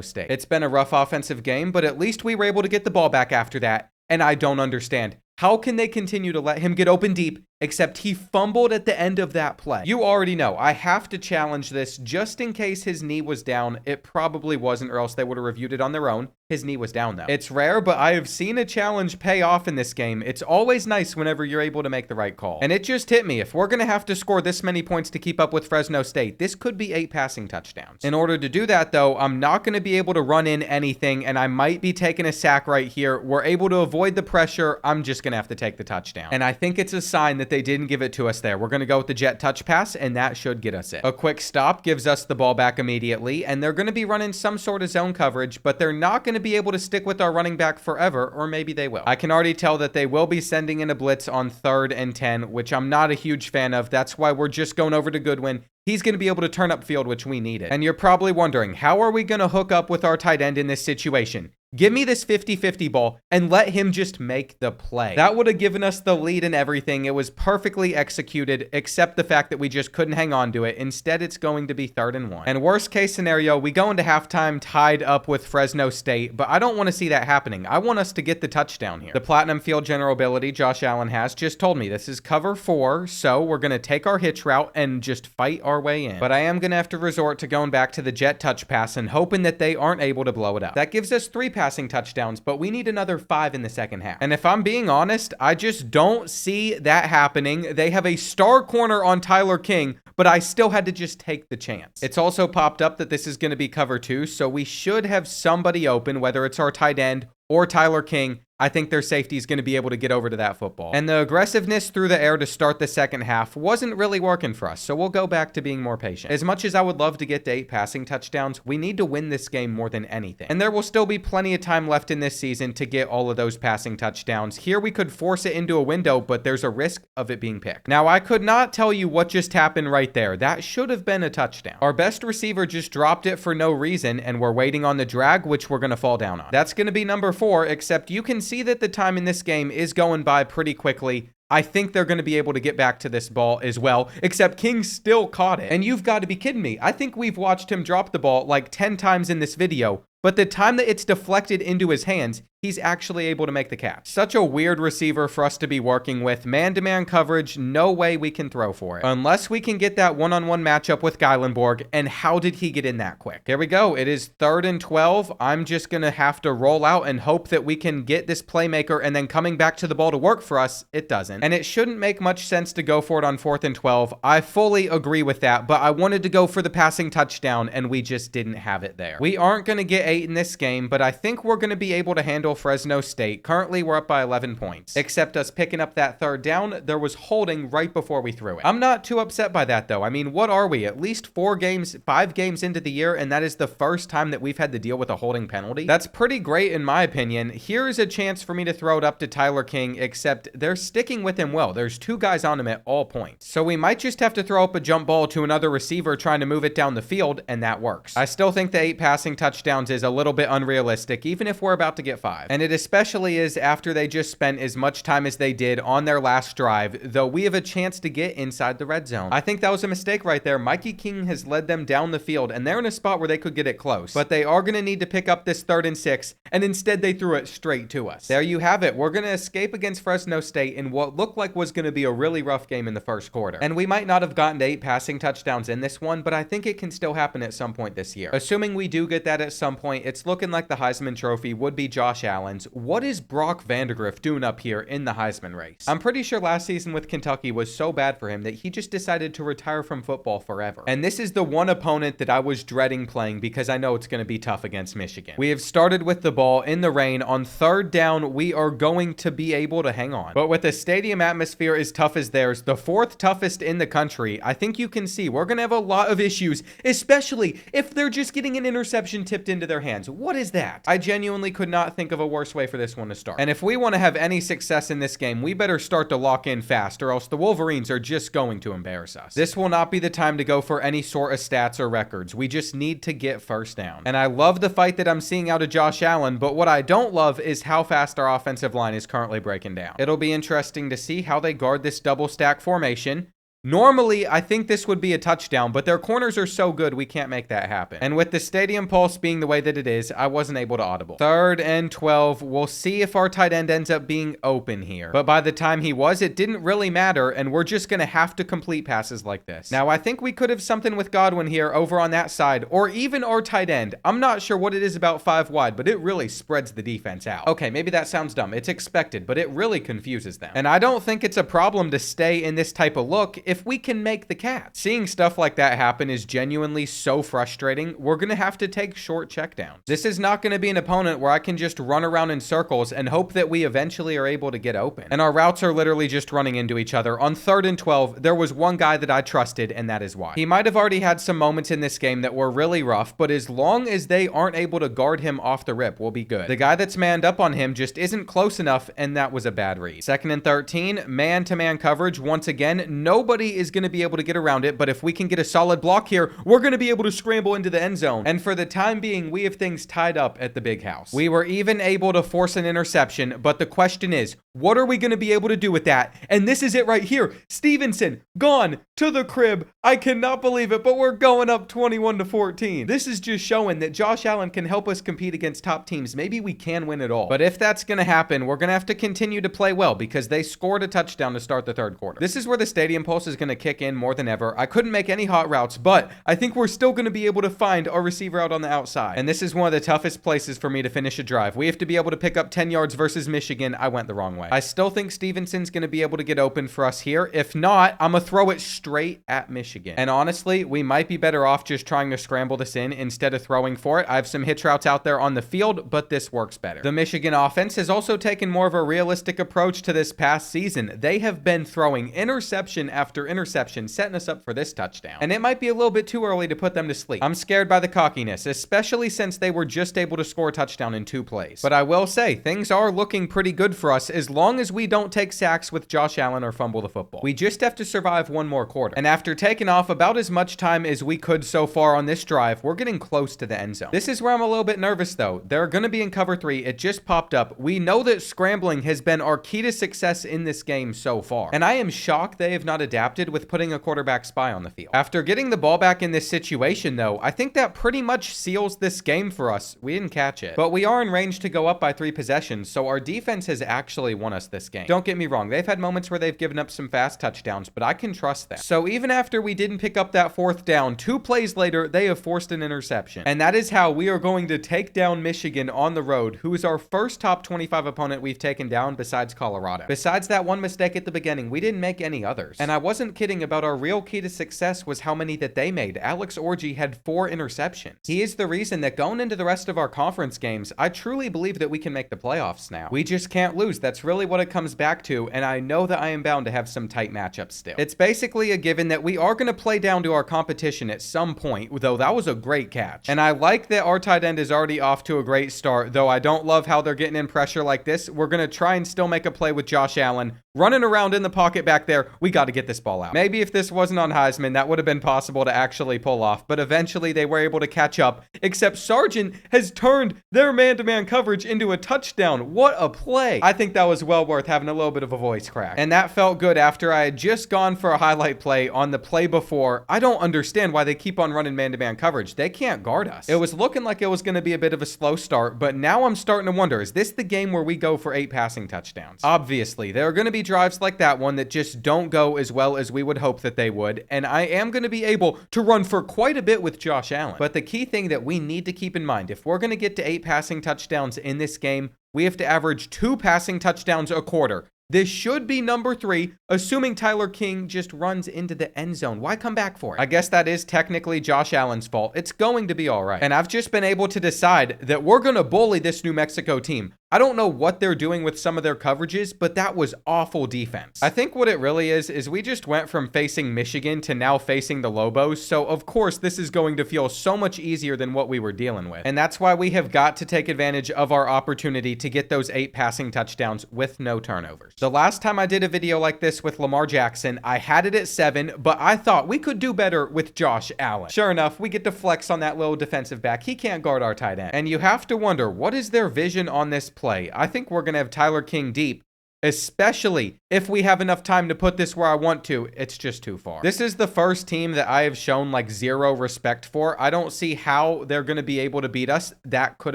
S1: State. It's been a rough offensive game, but at least we were able to get the ball back after that. And I don't understand. How can they continue to let him get open deep, except he fumbled at the end of that play? You already know, I have to challenge this just in case his knee was down. It probably wasn't, or else they would have reviewed it on their own. His knee was down, though. It's rare, but I have seen a challenge pay off in this game. It's always nice whenever you're able to make the right call. And it just hit me. If we're going to have to score this many points to keep up with Fresno State, this could be 8 passing touchdowns. In order to do that, though, I'm not going to be able to run in anything, and I might be taking a sack right here. We're able to avoid the pressure. I'm just going to have to take the touchdown. And I think it's a sign that they didn't give it to us there. We're going to go with the jet touch pass, and that should get us it. A quick stop gives us the ball back immediately, and they're going to be running some sort of zone coverage, but they're not going to be able to stick with our running back forever, or maybe they will. I can already tell that they will be sending in a blitz on 3rd and 10, which I'm not a huge fan of. That's why we're just going over to Goodwin. He's going to be able to turn up field, which we needed. And you're probably wondering, how are we going to hook up with our tight end in this situation? Give me this 50-50 ball and let him just make the play. That would have given us the lead and everything. It was perfectly executed, except the fact that we just couldn't hang on to it. Instead, it's going to be 3rd and 1. And worst case scenario, we go into halftime tied up with Fresno State, but I don't want to see that happening. I want us to get the touchdown here. The Platinum Field general ability Josh Allen has just told me this is cover 4, so we're going to take our hitch route and just fight our way in. But I am going to have to resort to going back to the jet touch pass and hoping that they aren't able to blow it up. That gives us 3 passing touchdowns, but we need another 5 in the second half. And if I'm being honest, I just don't see that happening. They have a star corner on Tyler King, but I still had to just take the chance. It's also popped up that this is going to be cover 2, so we should have somebody open, whether it's our tight end or Tyler King. I think their safety is going to be able to get over to that football. And the aggressiveness through the air to start the second half wasn't really working for us, so we'll go back to being more patient. As much as I would love to get to 8 passing touchdowns, we need to win this game more than anything. And there will still be plenty of time left in this season to get all of those passing touchdowns. Here we could force it into a window, but there's a risk of it being picked. Now, I could not tell you what just happened right there. That should have been a touchdown. Our best receiver just dropped it for no reason, and we're waiting on the drag, which we're going to fall down on. That's going to be number 4, except you can see that the time in this game is going by pretty quickly. I think they're going to be able to get back to this ball as well, except King still caught it. And you've got to be kidding me. I think we've watched him drop the ball like 10 times in this video, but the time that it's deflected into his hands, he's actually able to make the catch. Such a weird receiver for us to be working with. Man-to-man coverage, no way we can throw for it. Unless we can get that one-on-one matchup with Geilenborg, and how did he get in that quick? Here we go. It is 3rd and 12. I'm just going to have to roll out and hope that we can get this playmaker, and then coming back to the ball to work for us, it doesn't. And it shouldn't make much sense to go for it on 4th and 12. I fully agree with that, but I wanted to go for the passing touchdown, and we just didn't have it there. We aren't going to get 8 in this game, but I think we're going to be able to handle Fresno State. Currently, we're up by 11 points. Except us picking up that 3rd down, there was holding right before we threw it. I'm not too upset by that, though. I mean, what are we? At least 5 games into the year, and that is the first time that we've had to deal with a holding penalty. That's pretty great, in my opinion. Here's a chance for me to throw it up to Tyler King, except they're sticking with him well. There's 2 guys on him at all points. So we might just have to throw up a jump ball to another receiver trying to move it down the field, and that works. I still think the 8 passing touchdowns is a little bit unrealistic, even if we're about to get 5. And it especially is after they just spent as much time as they did on their last drive, though we have a chance to get inside the red zone. I think that was a mistake right there. Mikey King has led them down the field, and they're in a spot where they could get it close. But they are going to need to pick up this 3rd and 6, and instead they threw it straight to us. There you have it. We're going to escape against Fresno State in what looked like was going to be a really rough game in the first quarter. And we might not have gotten to 8 passing touchdowns in this one, but I think it can still happen at some point this year. Assuming we do get that at some point, it's looking like the Heisman Trophy would be Josh Allen's. What is Brock Vandagriff doing up here in the Heisman race? I'm pretty sure last season with Kentucky was so bad for him that he just decided to retire from football forever. And this is the one opponent that I was dreading playing because I know it's going to be tough against Michigan. We have started with the ball in the rain. On third down, we are going to be able to hang on. But with a stadium atmosphere as tough as theirs, the 4th toughest in the country, I think you can see we're going to have a lot of issues, especially if they're just getting an interception tipped into their hands. What is that? I genuinely could not think of a worse way for this one to start. And if we want to have any success in this game, we better start to lock in fast, or else the Wolverines are just going to embarrass us. This will not be the time to go for any sort of stats or records. We just need to get first down. And I love the fight that I'm seeing out of Josh Allen, but what I don't love is how fast our offensive line is currently breaking down. It'll be interesting to see how they guard this double stack formation. Normally, I think this would be a touchdown, but their corners are so good, we can't make that happen. And with the stadium pulse being the way that it is, I wasn't able to audible. 3rd and 12. We'll see if our tight end ends up being open here. But by the time he was, it didn't really matter, and we're just going to have to complete passes like this. Now, I think we could have something with Godwin here over on that side, or even our tight end. I'm not sure what it is about 5 wide, but it really spreads the defense out. Okay, maybe that sounds dumb. It's expected, but it really confuses them. And I don't think it's a problem to stay in this type of look if we can make the catch. Seeing stuff like that happen is genuinely so frustrating. We're going to have to take short checkdowns. This is not going to be an opponent where I can just run around in circles and hope that we eventually are able to get open. And our routes are literally just running into each other. On 3rd and 12, there was one guy that I trusted, and that is why. He might have already had some moments in this game that were really rough, but as long as they aren't able to guard him off the rip, we'll be good. The guy that's manned up on him just isn't close enough, and that was a bad read. 2nd and 13, man-to-man coverage. Once again, nobody is going to be able to get around it, but if we can get a solid block here, we're going to be able to scramble into the end zone. And for the time being, we have things tied up at the big house. We were even able to force an interception, but the question is, what are we going to be able to do with that? And this is it right here. Stevenson, gone to the crib. I cannot believe it, but we're going up 21-14. This is just showing that Josh Allen can help us compete against top teams. Maybe we can win it all. But if that's going to happen, we're going to have to continue to play well because they scored a touchdown to start the 3rd quarter. This is where the stadium pulse is going to kick in more than ever. I couldn't make any hot routes, but I think we're still going to be able to find our receiver out on the outside. And this is one of the toughest places for me to finish a drive. We have to be able to pick up 10 yards versus Michigan. I went the wrong way. I still think Stevenson's going to be able to get open for us here. If not, I'm going to throw it straight at Michigan. And honestly, we might be better off just trying to scramble this in instead of throwing for it. I have some hitch routes out there on the field, but this works better. The Michigan offense has also taken more of a realistic approach to this past season. They have been throwing interception after interception, setting us up for this touchdown. And it might be a little bit too early to put them to sleep. I'm scared by the cockiness, especially since they were just able to score a touchdown in 2 plays. But I will say, things are looking pretty good for us as long as we don't take sacks with Josh Allen or fumble the football. We just have to survive one more quarter. And after taking off about as much time as we could so far on this drive, we're getting close to the end zone. This is where I'm a little bit nervous though. They're going to be in cover 3. It just popped up. We know that scrambling has been our key to success in this game so far. And I am shocked they have not adapted with putting a quarterback spy on the field. After getting the ball back in this situation though, I think that pretty much seals this game for us. We didn't catch it, but we are in range to go up by 3 possessions, so our defense has actually won us this game. Don't get me wrong, they've had moments where they've given up some fast touchdowns, but I can trust them. So even after we didn't pick up that 4th down, 2 plays later, they have forced an interception. And that is how we are going to take down Michigan on the road, who is our first top 25 opponent we've taken down besides Colorado. Besides that one mistake at the beginning, we didn't make any others. And I wasn't kidding about our real key to success was how many that they made. Alex Orji had 4 interceptions. He is the reason that going into the rest of our conference games, I truly believe that we can make the playoffs now. We just can't lose. That's really what it comes back to, and I know that I am bound to have some tight matchups still. It's basically a given that we are going to play down to our competition at some point, though that was a great catch. And I like that our tight end is already off to a great start, though I don't love how they're getting in pressure like this. We're going to try and still make a play with Josh Allen. Running around in the pocket back there, we got to get this ball out. Maybe if this wasn't on Heisman, that would have been possible to actually pull off, but eventually they were able to catch up, except Sargent has turned their man-to-man coverage into a touchdown. What a play. I think that was was well worth having a little bit of a voice crack. And that felt good after I had just gone for a highlight play on the play before. I don't understand why they keep on running man-to-man coverage. They can't guard us. It was looking like it was going to be a bit of a slow start, but now I'm starting to wonder, is this the game where we go for 8 passing touchdowns? Obviously, there are going to be drives like that one that just don't go as well as we would hope that they would, and I am going to be able to run for quite a bit with Josh Allen. But the key thing that we need to keep in mind, if we're going to get to 8 passing touchdowns in this game, we have to average 2 passing touchdowns a quarter. This should be number 3, assuming Tyler King just runs into the end zone. Why come back for it? I guess that is technically Josh Allen's fault. It's going to be all right. And I've just been able to decide that we're going to bully this New Mexico team. I don't know what they're doing with some of their coverages, but that was awful defense. I think what it really is we just went from facing Michigan to now facing the Lobos, so of course this is going to feel so much easier than what we were dealing with. And that's why we have got to take advantage of our opportunity to get those 8 passing touchdowns with no turnovers. The last time I did a video like this with Lamar Jackson, I had it at 7, but I thought we could do better with Josh Allen. Sure enough, we get to flex on that little defensive back. He can't guard our tight end. And you have to wonder, what is their vision on this play? I think we're going to have Tyler King deep, especially if we have enough time to put this where I want to. It's just too far. This is the first team that I have shown like 0 respect for. I don't see how they're going to be able to beat us. That could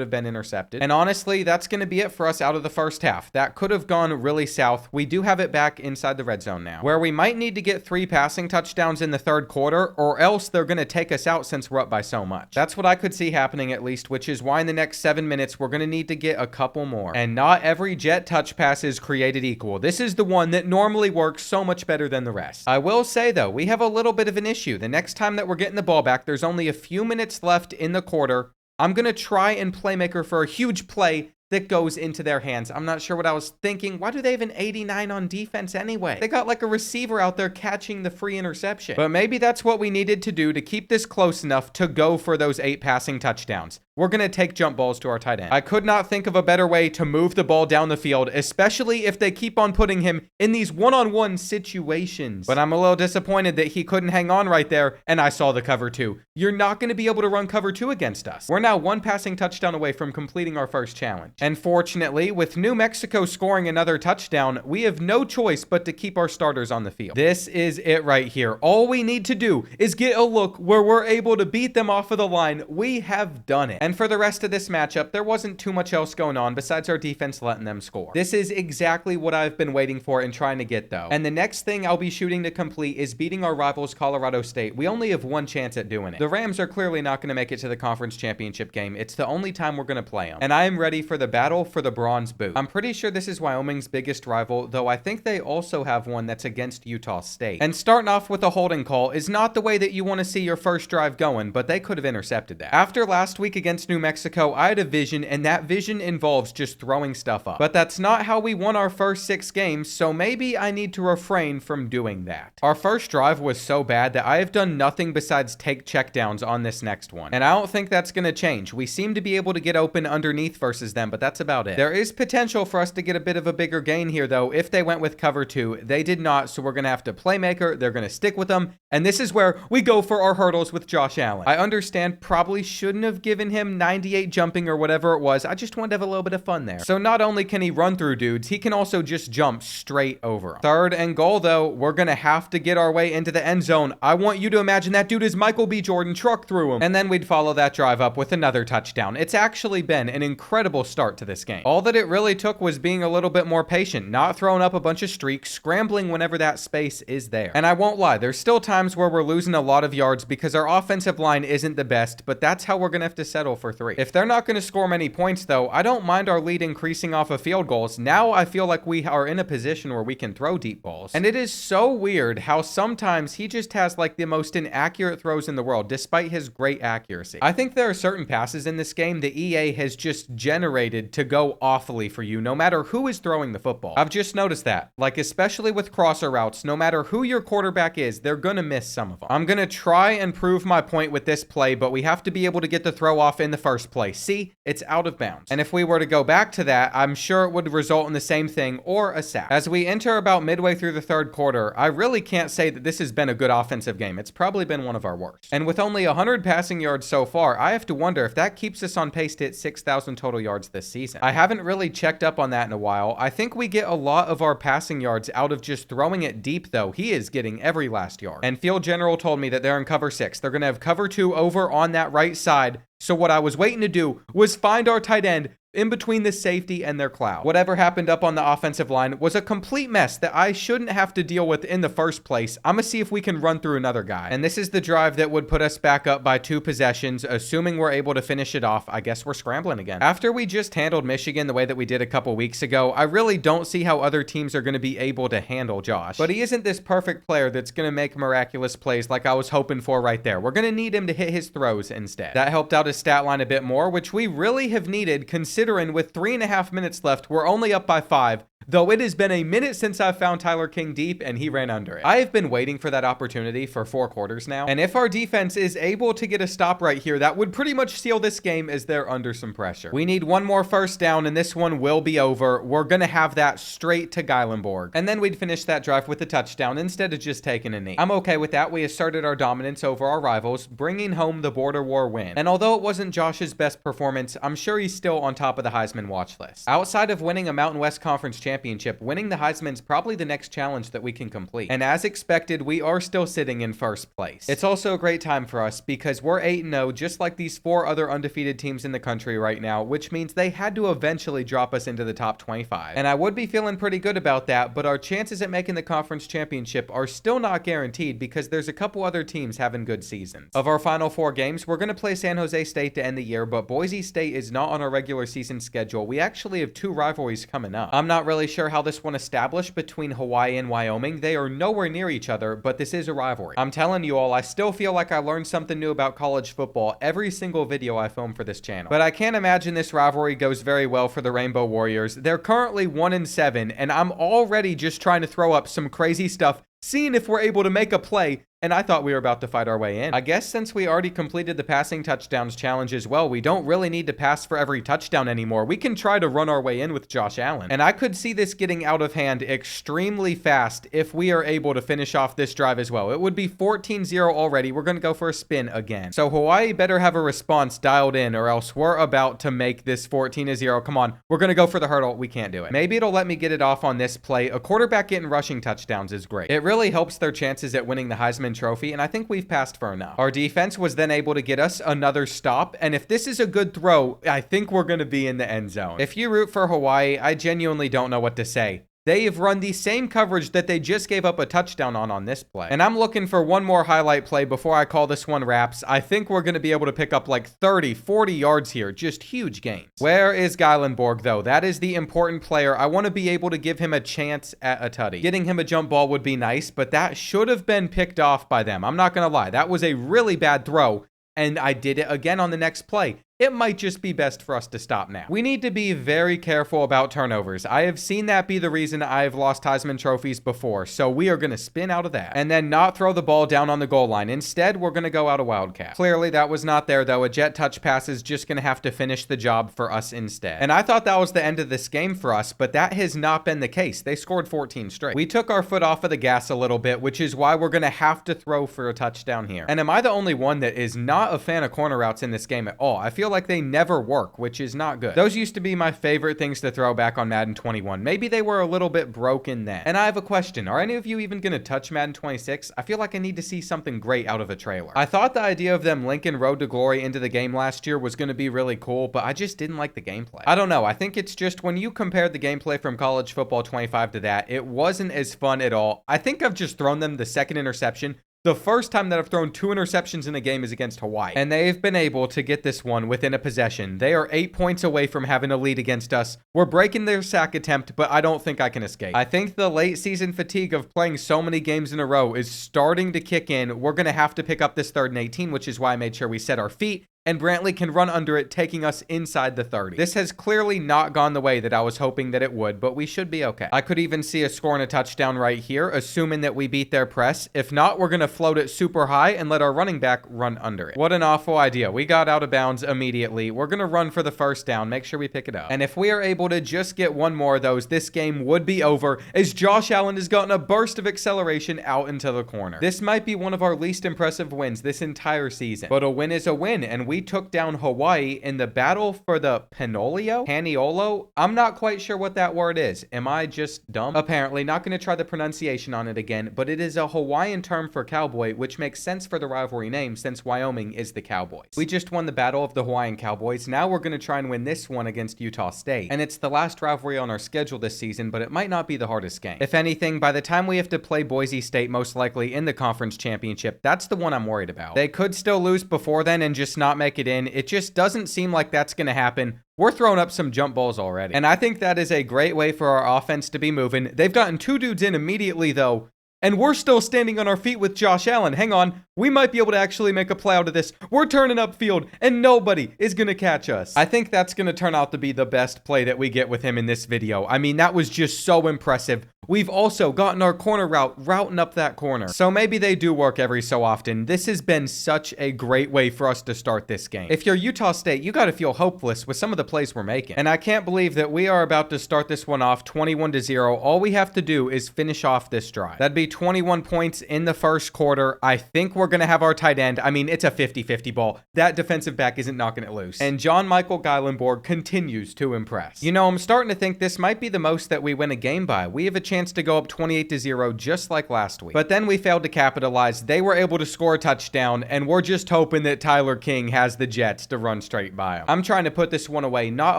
S1: have been intercepted. And honestly, that's going to be it for us out of the first half. That could have gone really south. We do have it back inside the red zone now, where we might need to get 3 passing touchdowns in the 3rd quarter, or else they're going to take us out since we're up by so much. That's what I could see happening at least, which is why in the next 7 minutes, we're going to need to get a couple more. And not every jet touch pass is created equal. This is the one that normally works so much better than the rest. I will say though, we have a little bit of an issue. The next time that we're getting the ball back, there's only a few minutes left in the quarter. I'm going to try and playmaker for a huge play that goes into their hands. I'm not sure what I was thinking. Why do they have an 89 on defense anyway? They got like a receiver out there catching the free interception. But maybe that's what we needed to do to keep this close enough to go for those 8 passing touchdowns. We're going to take jump balls to our tight end. I could not think of a better way to move the ball down the field, especially if they keep on putting him in these one-on-one situations. But I'm a little disappointed that he couldn't hang on right there, and I saw the cover 2. You're not going to be able to run cover 2 against us. We're now 1 passing touchdown away from completing our first challenge. And fortunately, with New Mexico scoring another touchdown, we have no choice but to keep our starters on the field. This is it right here. All we need to do is get a look where we're able to beat them off of the line. We have done it. And for the rest of this matchup, there wasn't too much else going on besides our defense letting them score. This is exactly what I've been waiting for and trying to get though. And the next thing I'll be shooting to complete is beating our rivals Colorado State. We only have 1 chance at doing it. The Rams are clearly not going to make it to the conference championship game. It's the only time we're going to play them. And I am ready for the battle for the bronze boot. I'm pretty sure this is Wyoming's biggest rival, though I think they also have one that's against Utah State. And starting off with a holding call is not the way that you want to see your first drive going, but they could have intercepted that. After last week against New Mexico, I had a vision, and that vision involves just throwing stuff up. But that's not how we won our first 6 games, so maybe I need to refrain from doing that. Our first drive was so bad that I have done nothing besides take checkdowns on this next one. And I don't think that's going to change. We seem to be able to get open underneath versus them, but that's about it. There is potential for us to get a bit of a bigger gain here, though, if they went with cover 2. They did not, so we're going to have to playmaker. They're going to stick with them, and this is where we go for our hurdles with Josh Allen. I understand probably shouldn't have given him 98 jumping or whatever it was. I just wanted to have a little bit of fun there. So not only can he run through dudes, he can also just jump straight over them. 3rd and goal, though, we're going to have to get our way into the end zone. I want you to imagine that dude is Michael B. Jordan, truck through him. And then we'd follow that drive up with another touchdown. It's actually been an incredible start to this game. All that it really took was being a little bit more patient, not throwing up a bunch of streaks, scrambling whenever that space is there. And I won't lie, there's still times where we're losing a lot of yards because our offensive line isn't the best, but that's how we're going to have to settle for 3. If they're not going to score many points though, I don't mind our lead increasing off of field goals. Now I feel like we are in a position where we can throw deep balls. And it is so weird how sometimes he just has like the most inaccurate throws in the world despite his great accuracy. I think there are certain passes in this game that EA has just generated to go awfully for you no matter who is throwing the football. I've just noticed that, like especially with crosser routes, no matter who your quarterback is, they're gonna miss some of them. I'm gonna try and prove my point with this play, but we have to be able to get the throw off kickoff in the first place. See, it's out of bounds. And if we were to go back to that, I'm sure it would result in the same thing or a sack. As we enter about midway through the third quarter, I really can't say that this has been a good offensive game. It's probably been one of our worst. And with only 100 passing yards so far, I have to wonder if that keeps us on pace to hit 6,000 total yards this season. I haven't really checked up on that in a while. I think we get a lot of our passing yards out of just throwing it deep, though. He is getting every last yard. And Field General told me that they're in cover 6. They're going to have cover 2 over on that right side. So what I was waiting to do was find our tight end in between the safety and their cloud. Whatever happened up on the offensive line was a complete mess that I shouldn't have to deal with in the first place. I'm gonna see if we can run through another guy. And this is the drive that would put us back up by 2 possessions, assuming we're able to finish it off. I guess we're scrambling again. After we just handled Michigan the way that we did a couple weeks ago, I really don't see how other teams are gonna be able to handle Josh. But he isn't this perfect player that's gonna make miraculous plays like I was hoping for right there. We're gonna need him to hit his throws instead. That helped out his stat line a bit more, which we really have needed, considering with 3.5 minutes left, we're only up by 5. Though it has been a minute since I found Tyler King deep and he ran under it. I have been waiting for that opportunity for 4 quarters now. And if our defense is able to get a stop right here, that would pretty much seal this game as they're under some pressure. We need one more first down and this one will be over. We're going to have that straight to Geilenborg. And then we'd finish that drive with a touchdown instead of just taking a knee. I'm okay with that. We asserted our dominance over our rivals, bringing home the border war win. And although it wasn't Josh's best performance, I'm sure he's still on top of the Heisman watch list. Outside of winning a Mountain West Conference championship, winning the Heisman's probably the next challenge that we can complete. And as expected, we are still sitting in first place. It's also a great time for us because we're 8-0, just like these 4 other undefeated teams in the country right now, which means they had to eventually drop us into the top 25. And I would be feeling pretty good about that, but our chances at making the conference championship are still not guaranteed because there's a couple other teams having good seasons. Of our final 4 games, we're going to play San Jose State to end the year, but Boise State is not on our regular season schedule. We actually have 2 rivalries coming up. I'm not really sure how this one established between Hawaii and Wyoming. They are nowhere near each other, but this is a rivalry. I'm telling you all, I still feel like I learned something new about college football every single video I film for this channel. But I can't imagine this rivalry goes very well for the Rainbow Warriors. They're currently 1-7, and I'm already just trying to throw up some crazy stuff, seeing if we're able to make a play, and I thought we were about to fight our way in. I guess since we already completed the passing touchdowns challenge as well, we don't really need to pass for every touchdown anymore. We can try to run our way in with Josh Allen. And I could see this getting out of hand extremely fast if we are able to finish off this drive as well. It would be 14-0 already. We're going to go for a spin again. So Hawaii better have a response dialed in or else we're about to make this 14-0. Come on. We're going to go for the hurdle. We can't do it. Maybe it'll let me get it off on this play. A quarterback getting rushing touchdowns is great. It really helps their chances at winning the Heisman Trophy, and I think we've passed for enough. Our defense was then able to get us another stop, and if this is a good throw, I think we're going to be in the end zone. If you root for Hawaii, I genuinely don't know what to say. They have run the same coverage that they just gave up a touchdown on this play. And I'm looking for one more highlight play before I call this one wraps. I think we're going to be able to pick up like 30, 40 yards here. Just huge gains. Where is Geilenborg, though? That is the important player. I want to be able to give him a chance at a tutty. Getting him a jump ball would be nice, but that should have been picked off by them. I'm not going to lie. That was a really bad throw, and I did it again on the next play. It might just be best for us to stop now. We need to be very careful about turnovers. I have seen that be the reason I've lost Heisman trophies before, so we are going to spin out of that. And then not throw the ball down on the goal line. Instead, we're going to go out a wildcat. Clearly, that was not there, though. A jet touch pass is just going to have to finish the job for us instead. And I thought that was the end of this game for us, but that has not been the case. They scored 14 straight. We took our foot off of the gas a little bit, which is why we're going to have to throw for a touchdown here. And am I the only one that is not a fan of corner routes in this game at all? I feel like they never work, which is not good. Those used to be my favorite things to throw back on Madden 21. Maybe they were a little bit broken then. And I have a question. Are any of you even going to touch Madden 26? I feel like I need to see something great out of a trailer. I thought the idea of them linking Road to Glory into the game last year was going to be really cool, but I just didn't like the gameplay. I don't know. I think it's just when you compare the gameplay from College Football 25 to that, it wasn't as fun at all. I think I've just thrown them the second interception. The first time that I've thrown 2 interceptions in a game is against Hawaii, and they've been able to get this one within a possession. They are 8 points away from having a lead against us. We're breaking their sack attempt, but I don't think I can escape. I think the late season fatigue of playing so many games in a row is starting to kick in. We're going to have to pick up this 3rd and 18, which is why I made sure we set our feet and Brantley can run under it, taking us inside the 30. This has clearly not gone the way that I was hoping that it would, but we should be okay. I could even see us scoring a touchdown right here, assuming that we beat their press. If not, we're going to float it super high and let our running back run under it. What an awful idea. We got out of bounds immediately. We're going to run for the first down, make sure we pick it up. And if we are able to just get one more of those, this game would be over, as Josh Allen has gotten a burst of acceleration out into the corner. This might be one of our least impressive wins this entire season, but a win is a win, and we took down Hawaii in the battle for the Paniolo? I'm not quite sure what that word is. Am I just dumb? Apparently, not going to try the pronunciation on it again, but it is a Hawaiian term for cowboy, which makes sense for the rivalry name since Wyoming is the Cowboys. We just won the battle of the Hawaiian Cowboys. Now we're going to try and win this one against Utah State, and it's the last rivalry on our schedule this season, but it might not be the hardest game. If anything, by the time we have to play Boise State, most likely in the conference championship, that's the one I'm worried about. They could still lose before then and just not make it in. It just doesn't seem like that's going to happen. We're throwing up some jump balls already, and I think that is a great way for our offense to be moving. They've gotten 2 dudes in immediately, though, and we're still standing on our feet with Josh Allen. Hang on. We might be able to actually make a play out of this. We're turning upfield, and nobody is going to catch us. I think that's going to turn out to be the best play that we get with him in this video. I mean, that was just so impressive. We've also gotten our corner route, routing up that corner. So maybe they do work every so often. This has been such a great way for us to start this game. If you're Utah State, you got to feel hopeless with some of the plays we're making. And I can't believe that we are about to start this one off 21-0. All we have to do is finish off this drive. That'd be 21 points in the first quarter. I think we're going to have our tight end. I mean, it's a 50-50 ball. That defensive back isn't knocking it loose. And John Michael Geilenborg continues to impress. You know, I'm starting to think this might be the most that we win a game by. We have a chance to go up 28-0 just like last week. But then we failed to capitalize. They were able to score a touchdown, and we're just hoping that Tyler King has the Jets to run straight by him. I'm trying to put this one away, not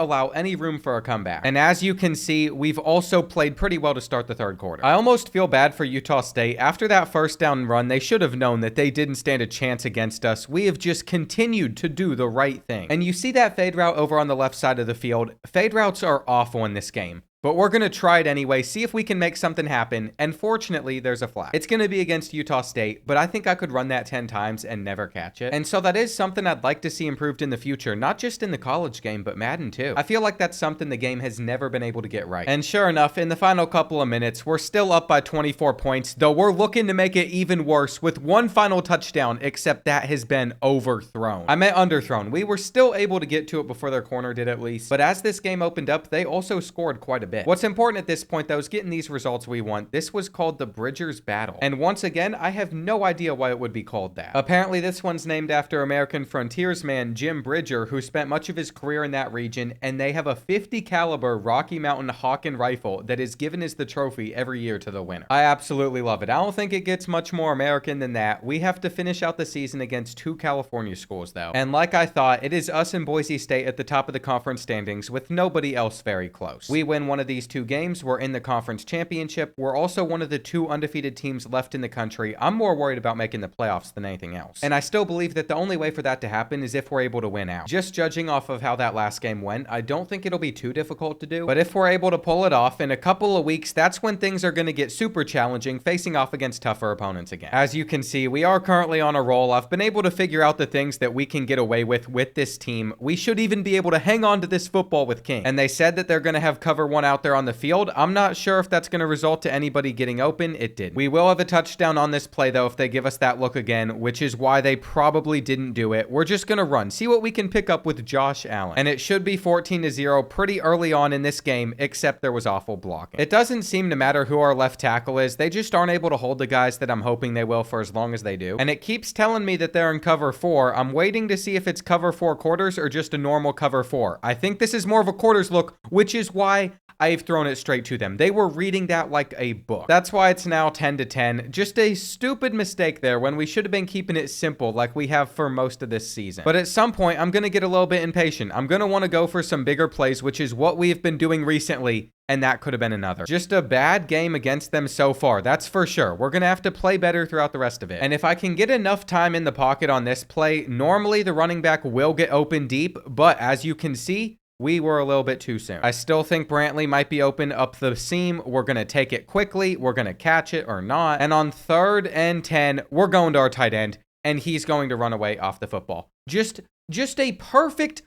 S1: allow any room for a comeback. And as you can see, we've also played pretty well to start the third quarter. I almost feel bad for Utah State. After that first down run, they should have known that they didn't stand a chance against us. We have just continued to do the right thing. And you see that fade route over on the left side of the field. Fade routes are awful in this game, but we're going to try it anyway, see if we can make something happen, and fortunately, there's a flag. It's going to be against Utah State, but I think I could run that 10 times and never catch it. And so that is something I'd like to see improved in the future, not just in the college game, but Madden too. I feel like that's something the game has never been able to get right. And sure enough, in the final couple of minutes, we're still up by 24 points, though we're looking to make it even worse with one final touchdown, except that has been overthrown. I meant underthrown. We were still able to get to it before their corner did at least, but as this game opened up, they also scored quite a bit. What's important at this point, though, is getting these results we want. This was called the Bridgers Battle. And once again, I have no idea why it would be called that. Apparently, this one's named after American frontiersman Jim Bridger, who spent much of his career in that region, and they have a 50 caliber Rocky Mountain Hawken rifle that is given as the trophy every year to the winner. I absolutely love it. I don't think it gets much more American than that. We have to finish out the season against 2 California schools, though. And like I thought, it is us and Boise State at the top of the conference standings with nobody else very close. We win one of these 2 games, we're in the conference championship. We're also one of the 2 undefeated teams left in the country. I'm more worried about making the playoffs than anything else. And I still believe that the only way for that to happen is if we're able to win out. Just judging off of how that last game went, I don't think it'll be too difficult to do. But if we're able to pull it off in a couple of weeks, that's when things are going to get super challenging, facing off against tougher opponents again. As you can see, we are currently on a roll. I've been able to figure out the things that we can get away with this team. We should even be able to hang on to this football with King. And they said that they're going to have cover 1 out there on the field. I'm not sure if that's going to result to anybody getting open. It did. We will have a touchdown on this play, though, if they give us that look again, which is why they probably didn't do it. We're just going to run, see what we can pick up with Josh Allen. And it should be 14-0 pretty early on in this game, except there was awful blocking. It doesn't seem to matter who our left tackle is. They just aren't able to hold the guys that I'm hoping they will for as long as they do. And it keeps telling me that they're in cover 4. I'm waiting to see if it's cover 4 quarters or just a normal cover 4. I think this is more of a quarters look, which is why I've thrown it straight to them. They were reading that like a book. That's why it's now 10-10. Just a stupid mistake there when we should have been keeping it simple like we have for most of this season. But at some point, I'm going to get a little bit impatient. I'm going to want to go for some bigger plays, which is what we've been doing recently. And that could have been another. Just a bad game against them so far, that's for sure. We're going to have to play better throughout the rest of it. And if I can get enough time in the pocket on this play, normally the running back will get open deep, but as you can see, we were a little bit too soon. I still think Brantley might be open up the seam. We're going to take it quickly. We're going to catch it or not. And on 3rd and 10, we're going to our tight end, and he's going to run away off the football. Just Just a perfect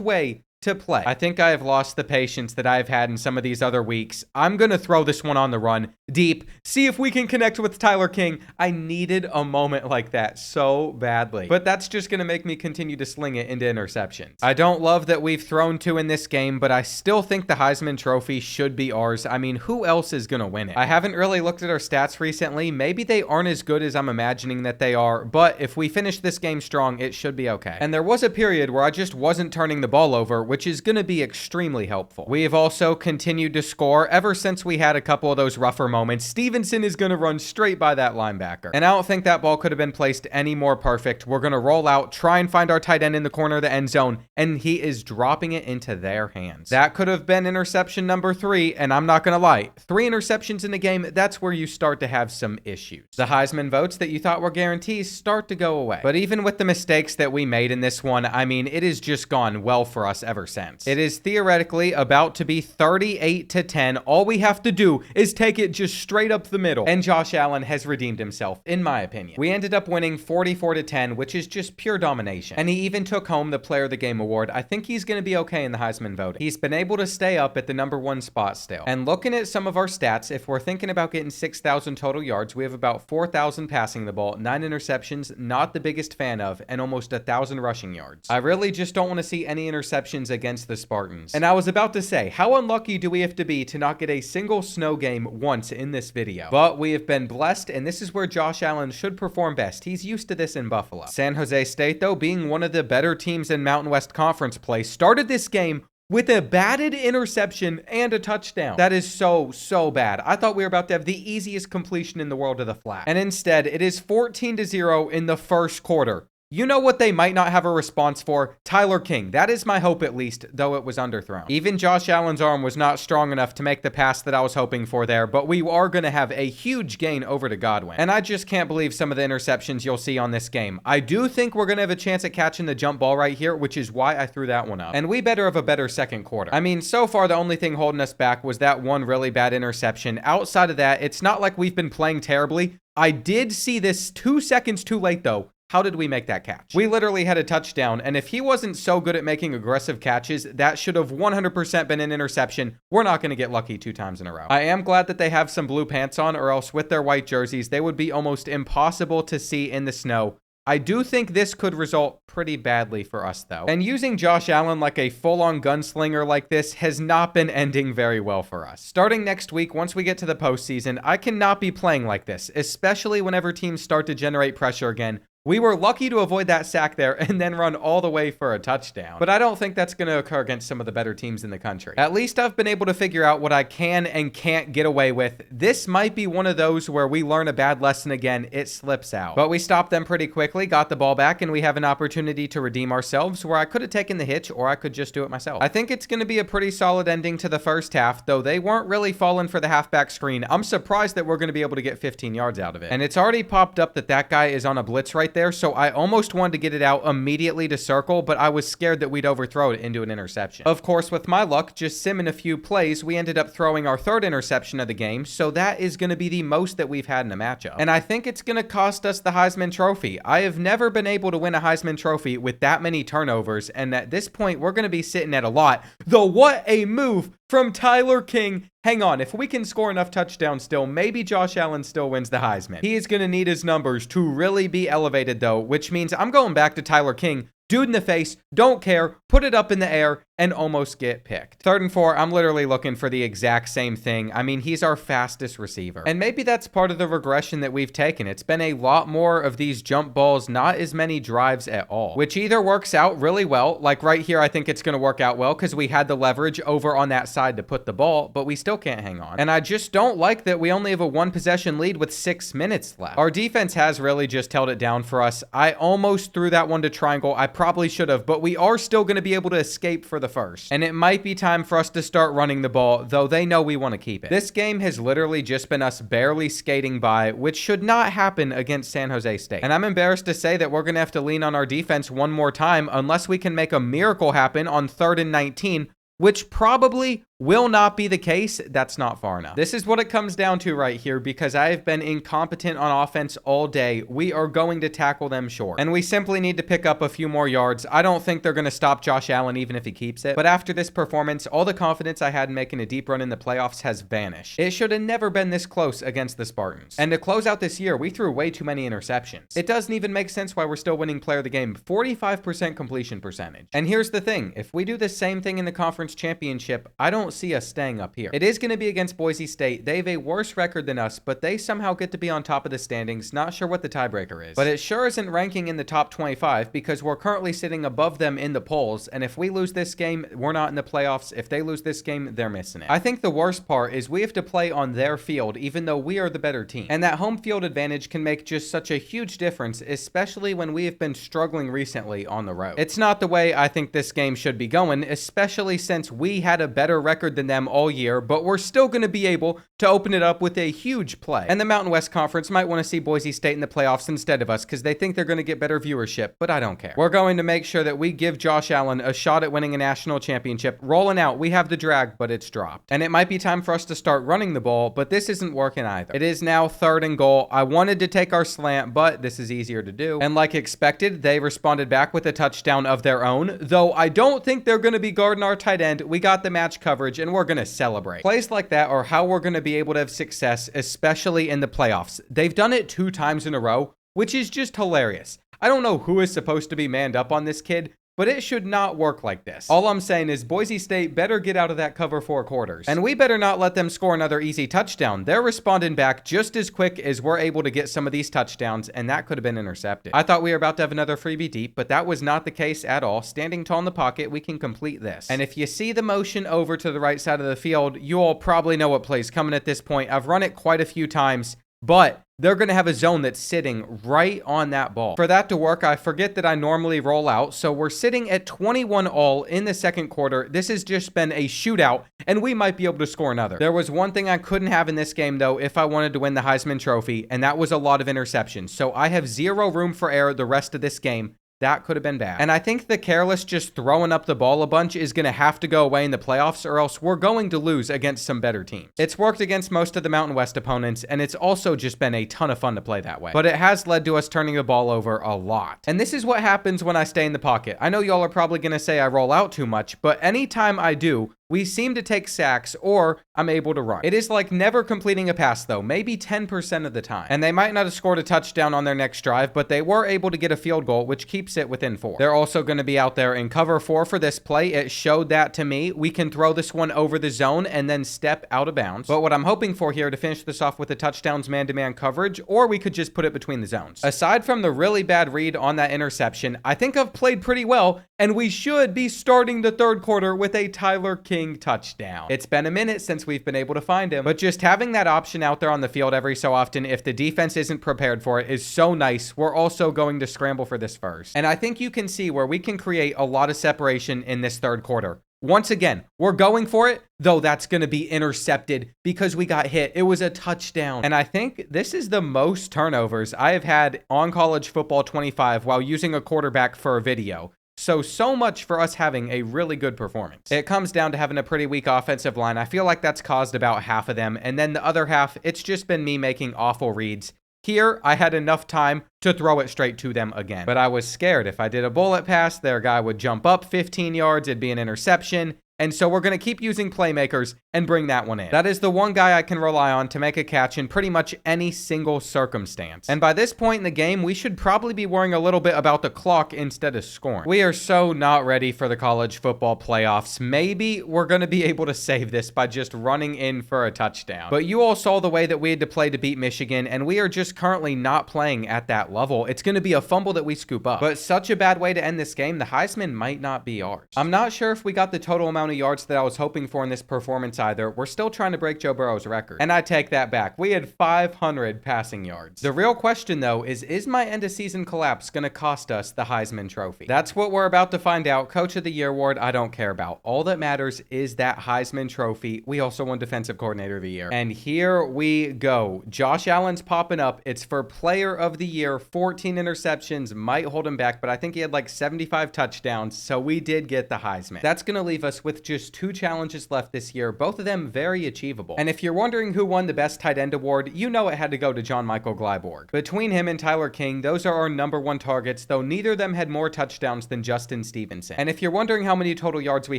S1: way to play. I think I have lost the patience that I've had in some of these other weeks. I'm going to throw this one on the run, deep, see if we can connect with Tyler King. I needed a moment like that so badly. But that's just going to make me continue to sling it into interceptions. I don't love that we've thrown 2 in this game, but I still think the Heisman Trophy should be ours. I mean, who else is going to win it? I haven't really looked at our stats recently. Maybe they aren't as good as I'm imagining that they are, but if we finish this game strong, it should be okay. And there was a period where I just wasn't turning the ball over, which is going to be extremely helpful. We have also continued to score ever since we had a couple of those rougher moments. Stevenson is going to run straight by that linebacker. And I don't think that ball could have been placed any more perfect. We're going to roll out, try and find our tight end in the corner of the end zone, and he is dropping it into their hands. That could have been interception number 3, and I'm not going to lie. 3 interceptions in a game, that's where you start to have some issues. The Heisman votes that you thought were guarantees start to go away. But even with the mistakes that we made in this one, I mean, it has just gone well for us ever since. It is theoretically about to be 38-10. All we have to do is take it just straight up the middle. And Josh Allen has redeemed himself, in my opinion. We ended up winning 44-10, which is just pure domination. And he even took home the Player of the Game award. I think he's going to be okay in the Heisman voting. He's been able to stay up at the number 1 spot still. And looking at some of our stats, if we're thinking about getting 6,000 total yards, we have about 4,000 passing the ball, 9 interceptions, not the biggest fan of, and almost 1,000 rushing yards. I really just don't want to see any interceptions against the Spartans. And I was about to say, how unlucky do we have to be to not get a single snow game once in this video? But we have been blessed, and this is where Josh Allen should perform best. He's used to this in Buffalo. San Jose State, though, being one of the better teams in Mountain West Conference play, started this game with a batted interception and a touchdown. That is so bad. I thought we were about to have the easiest completion in the world of the flat. And instead, it is 14-0 in the first quarter. You know what they might not have a response for? Tyler King. That is my hope, at least, though it was underthrown. Even Josh Allen's arm was not strong enough to make the pass that I was hoping for there, but we are going to have a huge gain over to Godwin. And I just can't believe some of the interceptions you'll see on this game. I do think we're going to have a chance at catching the jump ball right here, which is why I threw that one up. And we better have a better second quarter. I mean, so far, the only thing holding us back was that one really bad interception. Outside of that, it's not like we've been playing terribly. I did see this 2 seconds too late, though. How did we make that catch? We literally had a touchdown, and if he wasn't so good at making aggressive catches, that should have 100% been an interception. We're not going to get lucky 2 times in a row. I am glad that they have some blue pants on, or else with their white jerseys, they would be almost impossible to see in the snow. I do think this could result pretty badly for us, though. And using Josh Allen like a full-on gunslinger like this has not been ending very well for us. Starting next week, once we get to the postseason, I cannot be playing like this, especially whenever teams start to generate pressure again. We were lucky to avoid that sack there and then run all the way for a touchdown. But I don't think that's going to occur against some of the better teams in the country. At least I've been able to figure out what I can and can't get away with. This might be one of those where we learn a bad lesson again, it slips out. But we stopped them pretty quickly, got the ball back, and we have an opportunity to redeem ourselves where I could have taken the hitch or I could just do it myself. I think it's going to be a pretty solid ending to the first half, though they weren't really falling for the halfback screen. I'm surprised that we're going to be able to get 15 yards out of it. And it's already popped up that that guy is on a blitz right there, so I almost wanted to get it out immediately to circle, but I was scared that we'd overthrow it into an interception. Of course, with my luck, just simming a few plays, we ended up throwing our 3rd interception of the game, so that is going to be the most that we've had in a matchup. And I think it's going to cost us the Heisman Trophy. I have never been able to win a Heisman Trophy with that many turnovers, and at this point, we're going to be sitting at a lot. Though, what a move from Tyler King. Hang on, if we can score enough touchdowns still, maybe Josh Allen still wins the Heisman. He is going to need his numbers to really be elevated, though, which means I'm going back to Tyler King. Dude in the face, don't care, put it up in the air, and almost get picked. 3rd and 4, I'm literally looking for the exact same thing. I mean, he's our fastest receiver. And maybe that's part of the regression that we've taken. It's been a lot more of these jump balls, not as many drives at all, which either works out really well, like right here, I think it's going to work out well because we had the leverage over on that side to put the ball, but we still can't hang on. And I just don't like that we only have a 1-possession lead with 6 minutes left. Our defense has really just held it down for us. I almost threw that one to triangle. I probably should have, but we are still going to be able to escape for the first. And it might be time for us to start running the ball, though they know we want to keep it. This game has literally just been us barely skating by, which should not happen against San Jose State. And I'm embarrassed to say that we're going to have to lean on our defense one more time unless we can make a miracle happen on 3rd and 19, which probably will not be the case, that's not far enough. This is what it comes down to right here, because I have been incompetent on offense all day. We are going to tackle them short, and we simply need to pick up a few more yards. I don't think they're going to stop Josh Allen even if he keeps it, but after this performance, all the confidence I had in making a deep run in the playoffs has vanished. It should have never been this close against the Spartans. And to close out this year, we threw way too many interceptions. It doesn't even make sense why we're still winning player of the game, 45% completion percentage. And here's the thing, if we do the same thing in the conference championship, I don't see us staying up here. It is going to be against Boise State. They have a worse record than us, but they somehow get to be on top of the standings. Not sure what the tiebreaker is, but it sure isn't ranking in the top 25 because we're currently sitting above them in the polls. And if we lose this game, we're not in the playoffs. If they lose this game, they're missing it. I think the worst part is we have to play on their field, even though we are the better team. And that home field advantage can make just such a huge difference, especially when we have been struggling recently on the road. It's not the way I think this game should be going, especially since we had a better record than them all year, but we're still going to be able to open it up with a huge play. And the Mountain West Conference might want to see Boise State in the playoffs instead of us because they think they're going to get better viewership, but I don't care. We're going to make sure that we give Josh Allen a shot at winning a national championship. Rolling out, we have the drag, but it's dropped. And it might be time for us to start running the ball, but this isn't working either. It is now 3rd and goal. I wanted to take our slant, but this is easier to do. And like expected, they responded back with a touchdown of their own, though I don't think they're going to be guarding our tight end. We got the match coverage, and we're going to celebrate. Plays like that are how we're going to be able to have success, especially in the playoffs. They've done it 2 times in a row, which is just hilarious. I don't know who is supposed to be manned up on this kid, but it should not work like this. All I'm saying is Boise State better get out of that cover 4 quarters. And we better not let them score another easy touchdown. They're responding back just as quick as we're able to get some of these touchdowns, and that could have been intercepted. I thought we were about to have another freebie deep, but that was not the case at all. Standing tall in the pocket, we can complete this. And if you see the motion over to the right side of the field, you all probably know what play's coming at this point. I've run it quite a few times, but they're going to have a zone that's sitting right on that ball. For that to work, I forget that I normally roll out, so we're sitting at 21 all in the second quarter. This has just been a shootout, and we might be able to score another. There was one thing I couldn't have in this game, though, if I wanted to win the Heisman Trophy, and that was a lot of interceptions. So I have 0 room for error the rest of this game. That could have been bad. And I think the careless just throwing up the ball a bunch is going to have to go away in the playoffs, or else we're going to lose against some better teams. It's worked against most of the Mountain West opponents, and it's also just been a ton of fun to play that way. But it has led to us turning the ball over a lot. And this is what happens when I stay in the pocket. I know y'all are probably going to say I roll out too much, but anytime I do, we seem to take sacks, or I'm able to run. It is like never completing a pass, though, maybe 10% of the time. And they might not have scored a touchdown on their next drive, but they were able to get a field goal, which keeps it within 4. They're also going to be out there in cover 4 for this play. It showed that to me. We can throw this one over the zone and then step out of bounds. But what I'm hoping for here to finish this off with the touchdowns man-to-man coverage, or we could just put it between the zones. Aside from the really bad read on that interception, I think I've played pretty well, and we should be starting the 3rd quarter with a Tyler King touchdown. It's been a minute since we've been able to find him, but just having that option out there on the field every so often, if the defense isn't prepared for it, is so nice. We're also going to scramble for this first. And I think you can see where we can create a lot of separation in this 3rd quarter. Once again, we're going for it, though that's going to be intercepted because we got hit. It was a touchdown. And I think this is the most turnovers I have had on College Football 25 while using a quarterback for a video. So much for us having a really good performance. It comes down to having a pretty weak offensive line. I feel like that's caused about half of them. And then the other half, it's just been me making awful reads. Here, I had enough time to throw it straight to them again. But I was scared. If I did a bullet pass, their guy would jump up 15 yards. It'd be an interception. And so we're going to keep using playmakers and bring that one in. That is the one guy I can rely on to make a catch in pretty much any single circumstance. And by this point in the game, we should probably be worrying a little bit about the clock instead of scoring. We are so not ready for the college football playoffs. Maybe we're going to be able to save this by just running in for a touchdown. But you all saw the way that we had to play to beat Michigan, and we are just currently not playing at that level. It's going to be a fumble that we scoop up. But such a bad way to end this game, the Heisman might not be ours. I'm not sure if we got the total amount of yards that I was hoping for in this performance either. We're still trying to break Joe Burrow's record. And I take that back. We had 500 passing yards. The real question, though, is my end-of-season collapse going to cost us the Heisman Trophy? That's what we're about to find out. Coach of the Year award, I don't care about. All that matters is that Heisman Trophy. We also won Defensive Coordinator of the Year. And here we go. Josh Allen's popping up. It's for Player of the Year. 14 interceptions might hold him back, but I think he had like 75 touchdowns, so we did get the Heisman. That's going to leave us with with just 2 challenges left this year, both of them very achievable. And if you're wondering who won the best tight end award, you know it had to go to John Michael Gleiborg. Between him and Tyler King, those are our #1 targets, though neither of them had more touchdowns than Justin Stevenson. And if you're wondering how many total yards we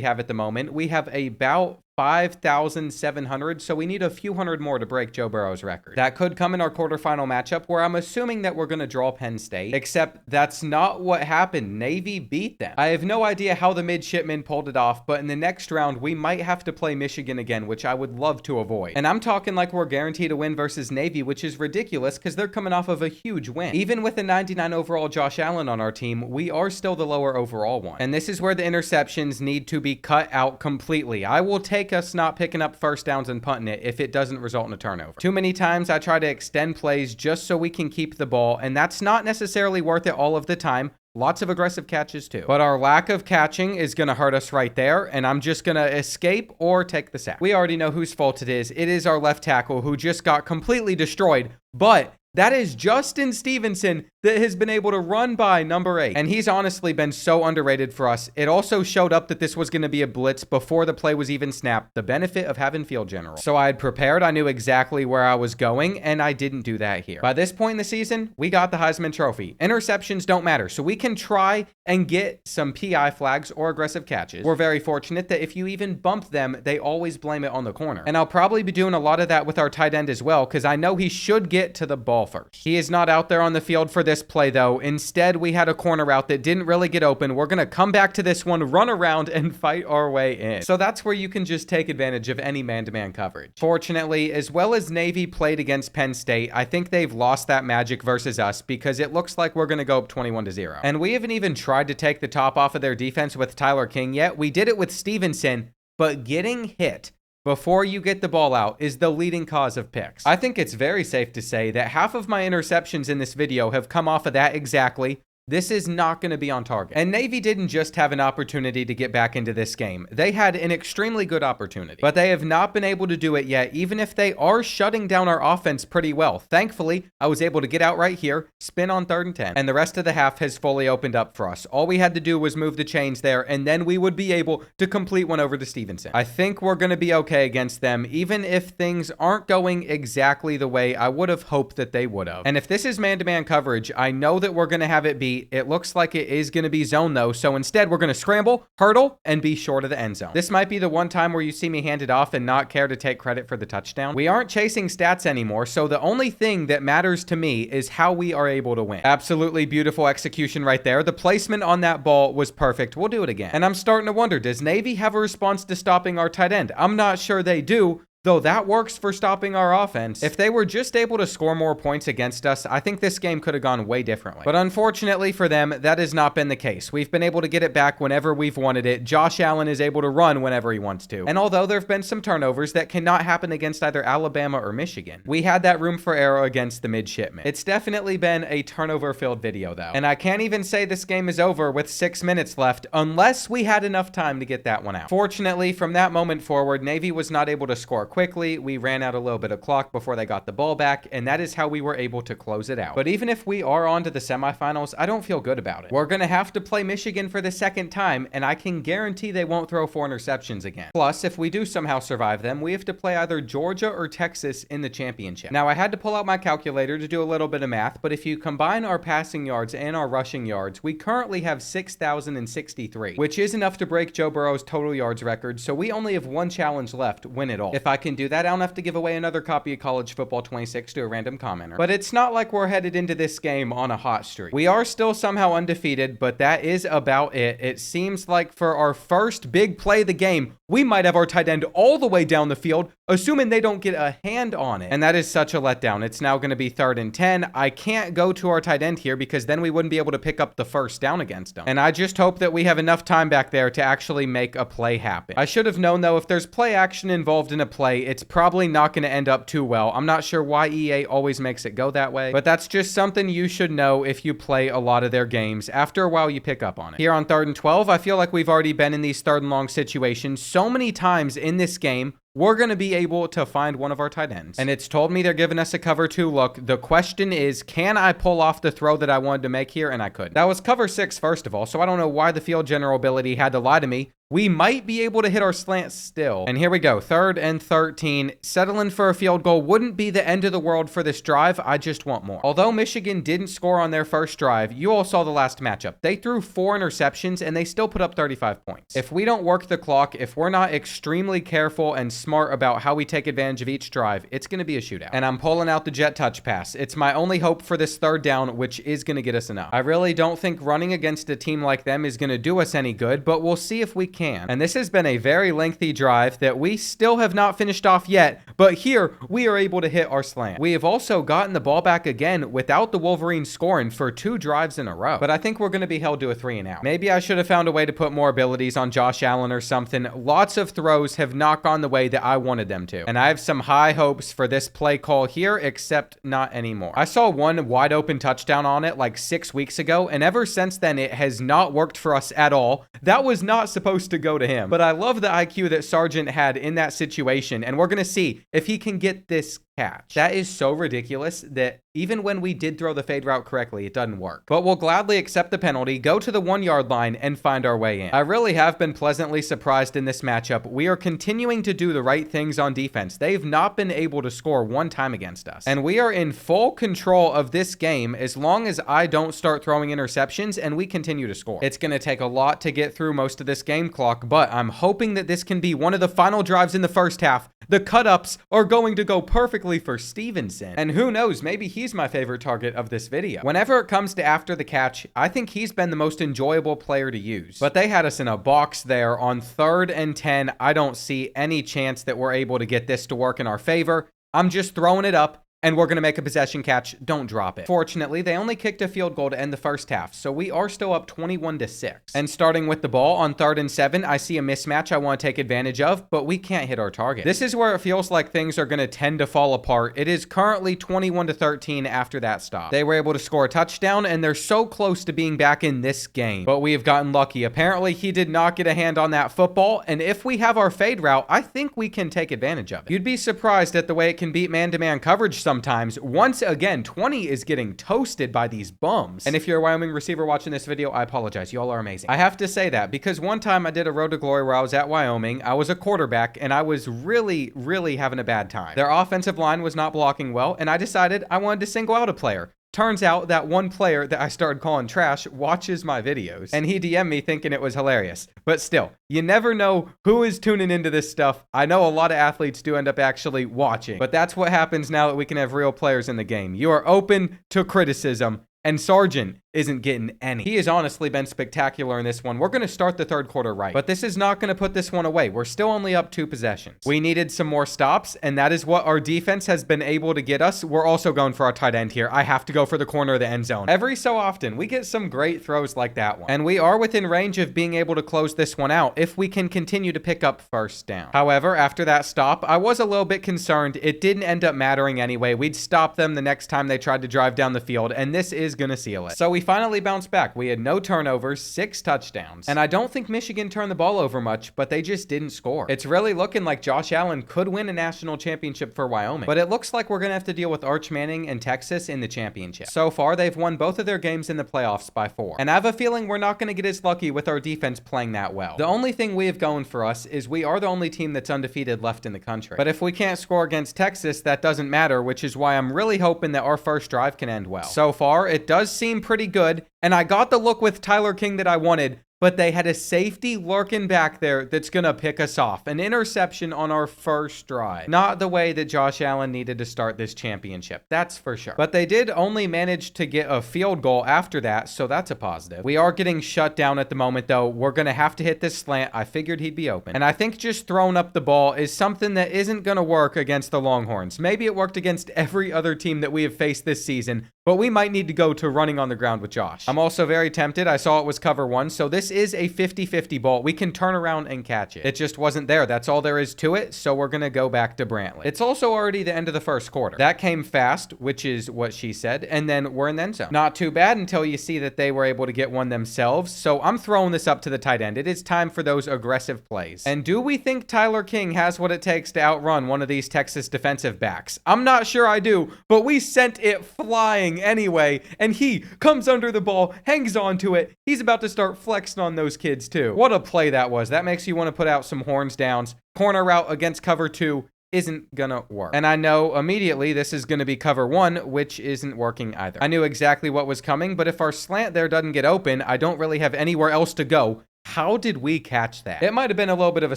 S1: have at the moment, we have about 5,700, so we need a few hundred more to break Joe Burrow's record. That could come in our quarterfinal matchup, where I'm assuming that we're going to draw Penn State, except that's not what happened. Navy beat them. I have no idea how the midshipmen pulled it off, but in the next round, we might have to play Michigan again, which I would love to avoid. And I'm talking like we're guaranteed to win versus Navy, which is ridiculous because they're coming off of a huge win. Even with a 99 overall Josh Allen on our team, we are still the lower overall one. And this is where the interceptions need to be cut out completely. I will take us not picking up first downs and punting it if it doesn't result in a turnover. Too many times I try to extend plays just so we can keep the ball, and that's not necessarily worth it all of the time. Lots of aggressive catches too. But our lack of catching is going to hurt us right there, and I'm just going to escape or take the sack. We already know whose fault it is. It is our left tackle who just got completely destroyed, but that is Justin Stevenson that has been able to run by number 8. And he's honestly been so underrated for us. It also showed up that this was going to be a blitz before the play was even snapped. The benefit of having field general. So I had prepared. I knew exactly where I was going, and I didn't do that here. By this point in the season, we got the Heisman Trophy. Interceptions don't matter, so we can try and get some PI flags or aggressive catches. We're very fortunate that if you even bump them, they always blame it on the corner. And I'll probably be doing a lot of that with our tight end as well, because I know he should get to the ball first. He is not out there on the field for this play, though. Instead, we had a corner route that didn't really get open. We're going to come back to this one, run around, and fight our way in. So that's where you can just take advantage of any man-to-man coverage. Fortunately, as well as Navy played against Penn State, I think they've lost that magic versus us because it looks like we're going to go up 21-0. And we haven't even tried to take the top off of their defense with Tyler King yet. We did it with Stevenson, but getting hit before you get the ball out is the leading cause of picks. I think it's very safe to say that half of my interceptions in this video have come off of that exactly. This is not going to be on target. And Navy didn't just have an opportunity to get back into this game. They had an extremely good opportunity, but they have not been able to do it yet, even if they are shutting down our offense pretty well. Thankfully, I was able to get out right here, spin on 3rd and 10, and the rest of the half has fully opened up for us. All we had to do was move the chains there, and then we would be able to complete one over to Stevenson. I think we're going to be okay against them, even if things aren't going exactly the way I would have hoped that they would have. And if this is man-to-man coverage, I know that we're going to have it beat. It looks like it is going to be zone though, so instead we're going to scramble, hurdle, and be short of the end zone. This might be the one time where you see me hand it off and not care to take credit for the touchdown. We aren't chasing stats anymore, so the only thing that matters to me is how we are able to win. Absolutely beautiful execution right there. The placement on that ball was perfect. We'll do it again. And I'm starting to wonder, does Navy have a response to stopping our tight end? I'm not sure they do, though that works for stopping our offense. If they were just able to score more points against us, I think this game could have gone way differently. But unfortunately for them, that has not been the case. We've been able to get it back whenever we've wanted it. Josh Allen is able to run whenever he wants to. And although there have been some turnovers that cannot happen against either Alabama or Michigan, we had that room for error against the midshipmen. It's definitely been a turnover-filled video, though. And I can't even say this game is over with 6 minutes left unless we had enough time to get that one out. Fortunately, from that moment forward, Navy was not able to score quickly. We ran out a little bit of clock before they got the ball back, and that is how we were able to close it out. But even if we are on to the semifinals, I don't feel good about it. We're going to have to play Michigan for the second time, and I can guarantee they won't throw 4 interceptions again. Plus, if we do somehow survive them, we have to play either Georgia or Texas in the championship. Now, I had to pull out my calculator to do a little bit of math, but if you combine our passing yards and our rushing yards, we currently have 6,063, which is enough to break Joe Burrow's total yards record, so we only have 1 challenge left, win it all. If I can do that, I don't have to give away another copy of College Football 26 to a random commenter. But it's not like we're headed into this game on a hot streak. We are still somehow undefeated, but that is about it. It seems like for our first big play of the game, we might have our tight end all the way down the field, assuming they don't get a hand on it. And that is such a letdown. It's now going to be 3rd and 10. I can't go to our tight end here because then we wouldn't be able to pick up the first down against them. And I just hope that we have enough time back there to actually make a play happen. I should have known, though, if there's play action involved in a play, it's probably not going to end up too well. I'm not sure why EA always makes it go that way, but that's just something you should know if you play a lot of their games. After a while, you pick up on it. Here on 3rd and 12, I feel like we've already been in these 3rd and long situations so many times in this game. We're going to be able to find one of our tight ends. And it's told me they're giving us a cover 2 look. The question is, can I pull off the throw that I wanted to make here? And I could. That was cover 6, first of all, so I don't know why the field general ability had to lie to me. we might be able to hit our slant still. And here we go, 3rd and 13. Settling for a field goal wouldn't be the end of the world for this drive. I just want more. Although Michigan didn't score on their first drive, you all saw the last matchup. They threw 4 interceptions and they still put up 35 points. If we don't work the clock, if we're not extremely careful and smart about how we take advantage of each drive, it's going to be a shootout. And I'm pulling out the jet touch pass. It's my only hope for this 3rd down, which is going to get us enough. I really don't think running against a team like them is going to do us any good, but we'll see if we can. And this has been a very lengthy drive that we still have not finished off yet, but here we are able to hit our slant. We have also gotten the ball back again without the Wolverines scoring for 2 drives in a row, but I think we're going to be held to a 3 and out. Maybe I should have found a way to put more abilities on Josh Allen or something. Lots of throws have not gone the way that I wanted them to, and I have some high hopes for this play call here, except not anymore. I saw one wide open touchdown on it like 6 weeks ago, and ever since then it has not worked for us at all. That was not supposed to go to him, but I love the IQ that Sargent had in that situation, and we're going to see if he can get this catch. That is so ridiculous that even when we did throw the fade route correctly, it doesn't work. But we'll gladly accept the penalty, go to the 1-yard line, and find our way in. I really have been pleasantly surprised in this matchup. We are continuing to do the right things on defense. They've not been able to score one time against us. And we are in full control of this game as long as I don't start throwing interceptions and we continue to score. It's going to take a lot to get through most of this game clock, but I'm hoping that this can be one of the final drives in the first half. The cut-ups are going to go perfectly for Stevenson. And who knows, maybe he's my favorite target of this video. Whenever it comes to after the catch, I think he's been the most enjoyable player to use. But they had us in a box there on 3rd and 10. I don't see any chance that we're able to get this to work in our favor. I'm just throwing it up, and we're going to make a possession catch. Don't drop it. Fortunately, they only kicked a field goal to end the first half, so we are still up 21-6. And starting with the ball on 3rd and 7, I see a mismatch I want to take advantage of, but we can't hit our target. This is where it feels like things are going to tend to fall apart. It is currently 21-13 after that stop. They were able to score a touchdown, and they're so close to being back in this game, but we have gotten lucky. Apparently, he did not get a hand on that football, and if we have our fade route, I think we can take advantage of it. You'd be surprised at the way it can beat man-to-man coverage sometimes. Once again, 20 is getting toasted by these bums. And if you're a Wyoming receiver watching this video, I apologize. Y'all are amazing. I have to say that because one time I did a Road to Glory where I was at Wyoming. I was a quarterback and I was really having a bad time. Their offensive line was not blocking well, and I decided I wanted to single out a player. Turns out that one player that I started calling trash watches my videos, and he DM'd me thinking it was hilarious. But still, you never know who is tuning into this stuff. I know a lot of athletes do end up actually watching, but that's what happens now that we can have real players in the game. You are open to criticism, and Sargent isn't getting any. He has honestly been spectacular in this one. We're going to start the 3rd quarter right, but this is not going to put this one away. We're still only up 2 possessions. We needed some more stops, and that is what our defense has been able to get us. We're also going for our tight end here. I have to go for the corner of the end zone. Every so often, we get some great throws like that one, and we are within range of being able to close this one out if we can continue to pick up 1st down. However, after that stop, I was a little bit concerned. It didn't end up mattering anyway. We'd stop them the next time they tried to drive down the field, and this is going to seal it. So we finally bounced back. We had no turnovers, 6 touchdowns. And I don't think Michigan turned the ball over much, but they just didn't score. It's really looking like Josh Allen could win a national championship for Wyoming, but it looks like we're going to have to deal with Arch Manning and Texas in the championship. So far, they've won both of their games in the playoffs by 4. And I have a feeling we're not going to get as lucky with our defense playing that well. The only thing we have going for us is we are the only team that's undefeated left in the country. But if we can't score against Texas, that doesn't matter, which is why I'm really hoping that our first drive can end well. So far, it does seem pretty good, and I got the look with Tyler King that I wanted, but they had a safety lurking back there that's going to pick us off. An interception on our first drive. Not the way that Josh Allen needed to start this championship, that's for sure. But they did only manage to get a field goal after that, so that's a positive. We are getting shut down at the moment, though. We're going to have to hit this slant. I figured he'd be open. And I think just throwing up the ball is something that isn't going to work against the Longhorns. Maybe it worked against every other team that we have faced this season, but we might need to go to running on the ground with Josh. I'm also very tempted. I saw it was cover 1, so this is a 50-50 ball. We can turn around and catch it. It just wasn't there. That's all there is to it, so we're going to go back to Brantley. It's also already the end of the first quarter. That came fast, which is what she said, and then we're in the end zone. Not too bad until you see that they were able to get one themselves, so I'm throwing this up to the tight end. It is time for those aggressive plays. And do we think Tyler King has what it takes to outrun one of these Texas defensive backs? I'm not sure I do, but we sent it flying anyway, and he comes under the ball, hangs on to it. He's about to start flexing on those kids too. What a play that was. That makes you want to put out some horns downs. Corner route against cover 2 isn't gonna work. And I know immediately this is gonna be cover 1, which isn't working either. I knew exactly what was coming, but if our slant there doesn't get open, I don't really have anywhere else to go. How did we catch that? It might have been a little bit of a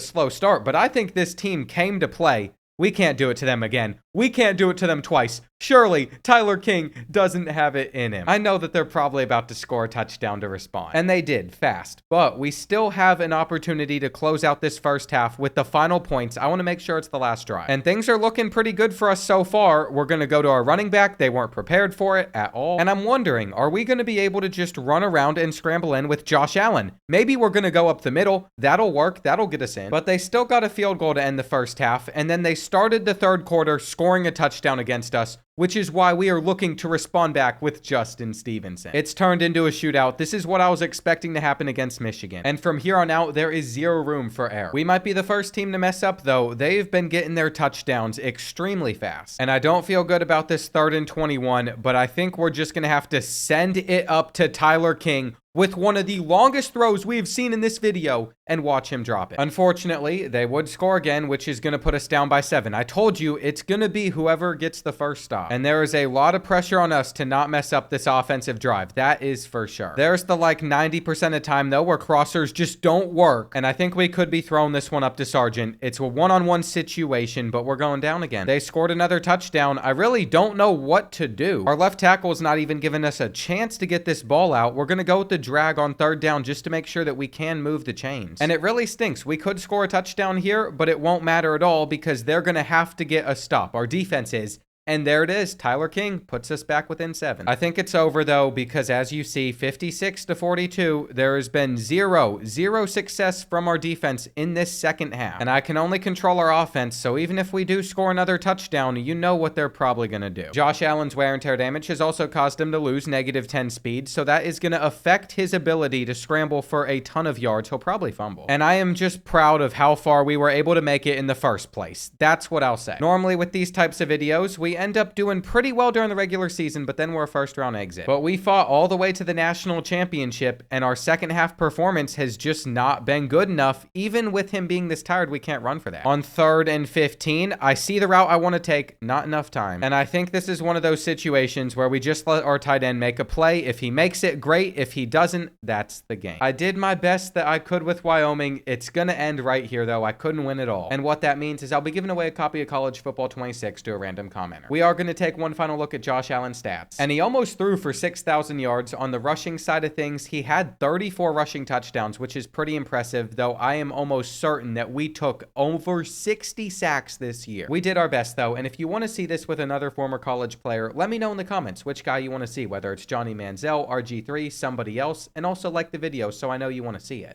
S1: slow start, but I think this team came to play. We can't do it to them again. We can't do it to them twice. Surely, Tyler King doesn't have it in him. I know that they're probably about to score a touchdown to respond. And they did, fast. But we still have an opportunity to close out this first half with the final points. I want to make sure it's the last drive. And things are looking pretty good for us so far. We're going to go to our running back. They weren't prepared for it at all. And I'm wondering, are we going to be able to just run around and scramble in with Josh Allen? Maybe we're going to go up the middle. That'll work. That'll get us in. But they still got a field goal to end the first half. And then they started the third quarter scoring a touchdown against us, which is why we are looking to respond back with Justin Stevenson. It's turned into a shootout. This is what I was expecting to happen against Michigan. And from here on out, there is zero room for error. We might be the first team to mess up, though. They've been getting their touchdowns extremely fast. And I don't feel good about this 3rd and 21, but I think we're just going to have to send it up to Tyler King with one of the longest throws we've seen in this video and watch him drop it. Unfortunately, they would score again, which is going to put us down by 7. I told you it's going to be whoever gets the first stop. And there is a lot of pressure on us to not mess up this offensive drive. That is for sure. There's the 90% of time though where crossers just don't work. And I think we could be throwing this one up to Sargent. It's a one-on-one situation, but we're going down again. They scored another touchdown. I really don't know what to do. Our left tackle is not even giving us a chance to get this ball out. We're going to go with the drag on 3rd down just to make sure that we can move the chains. And it really stinks. We could score a touchdown here, but it won't matter at all because they're going to have to get a stop. Our defense is. And there it is. Tyler King puts us back within 7. I think it's over, though, because as you see, 56-42, there has been zero success from our defense in this second half. And I can only control our offense, so even if we do score another touchdown, you know what they're probably going to do. Josh Allen's wear and tear damage has also caused him to lose -10 speed, so that is going to affect his ability to scramble for a ton of yards. He'll probably fumble. And I am just proud of how far we were able to make it in the first place. That's what I'll say. Normally, with these types of videos, we end up doing pretty well during the regular season, but then we're a first round exit. But we fought all the way to the national championship, and our second half performance has just not been good enough. Even with him being this tired, we can't run for that. On 3rd and 15, I see the route I want to take, not enough time. And I think this is one of those situations where we just let our tight end make a play. If he makes it, great. If he doesn't, that's the game. I did my best that I could with Wyoming. It's going to end right here, though. I couldn't win it all. And what that means is I'll be giving away a copy of College Football 26 to a random commenter. We are going to take one final look at Josh Allen's stats. And he almost threw for 6,000 yards. On the rushing side of things, he had 34 rushing touchdowns, which is pretty impressive, though I am almost certain that we took over 60 sacks this year. We did our best, though, and if you want to see this with another former college player, let me know in the comments which guy you want to see, whether it's Johnny Manziel, RG3, somebody else, and also like the video so I know you want to see it.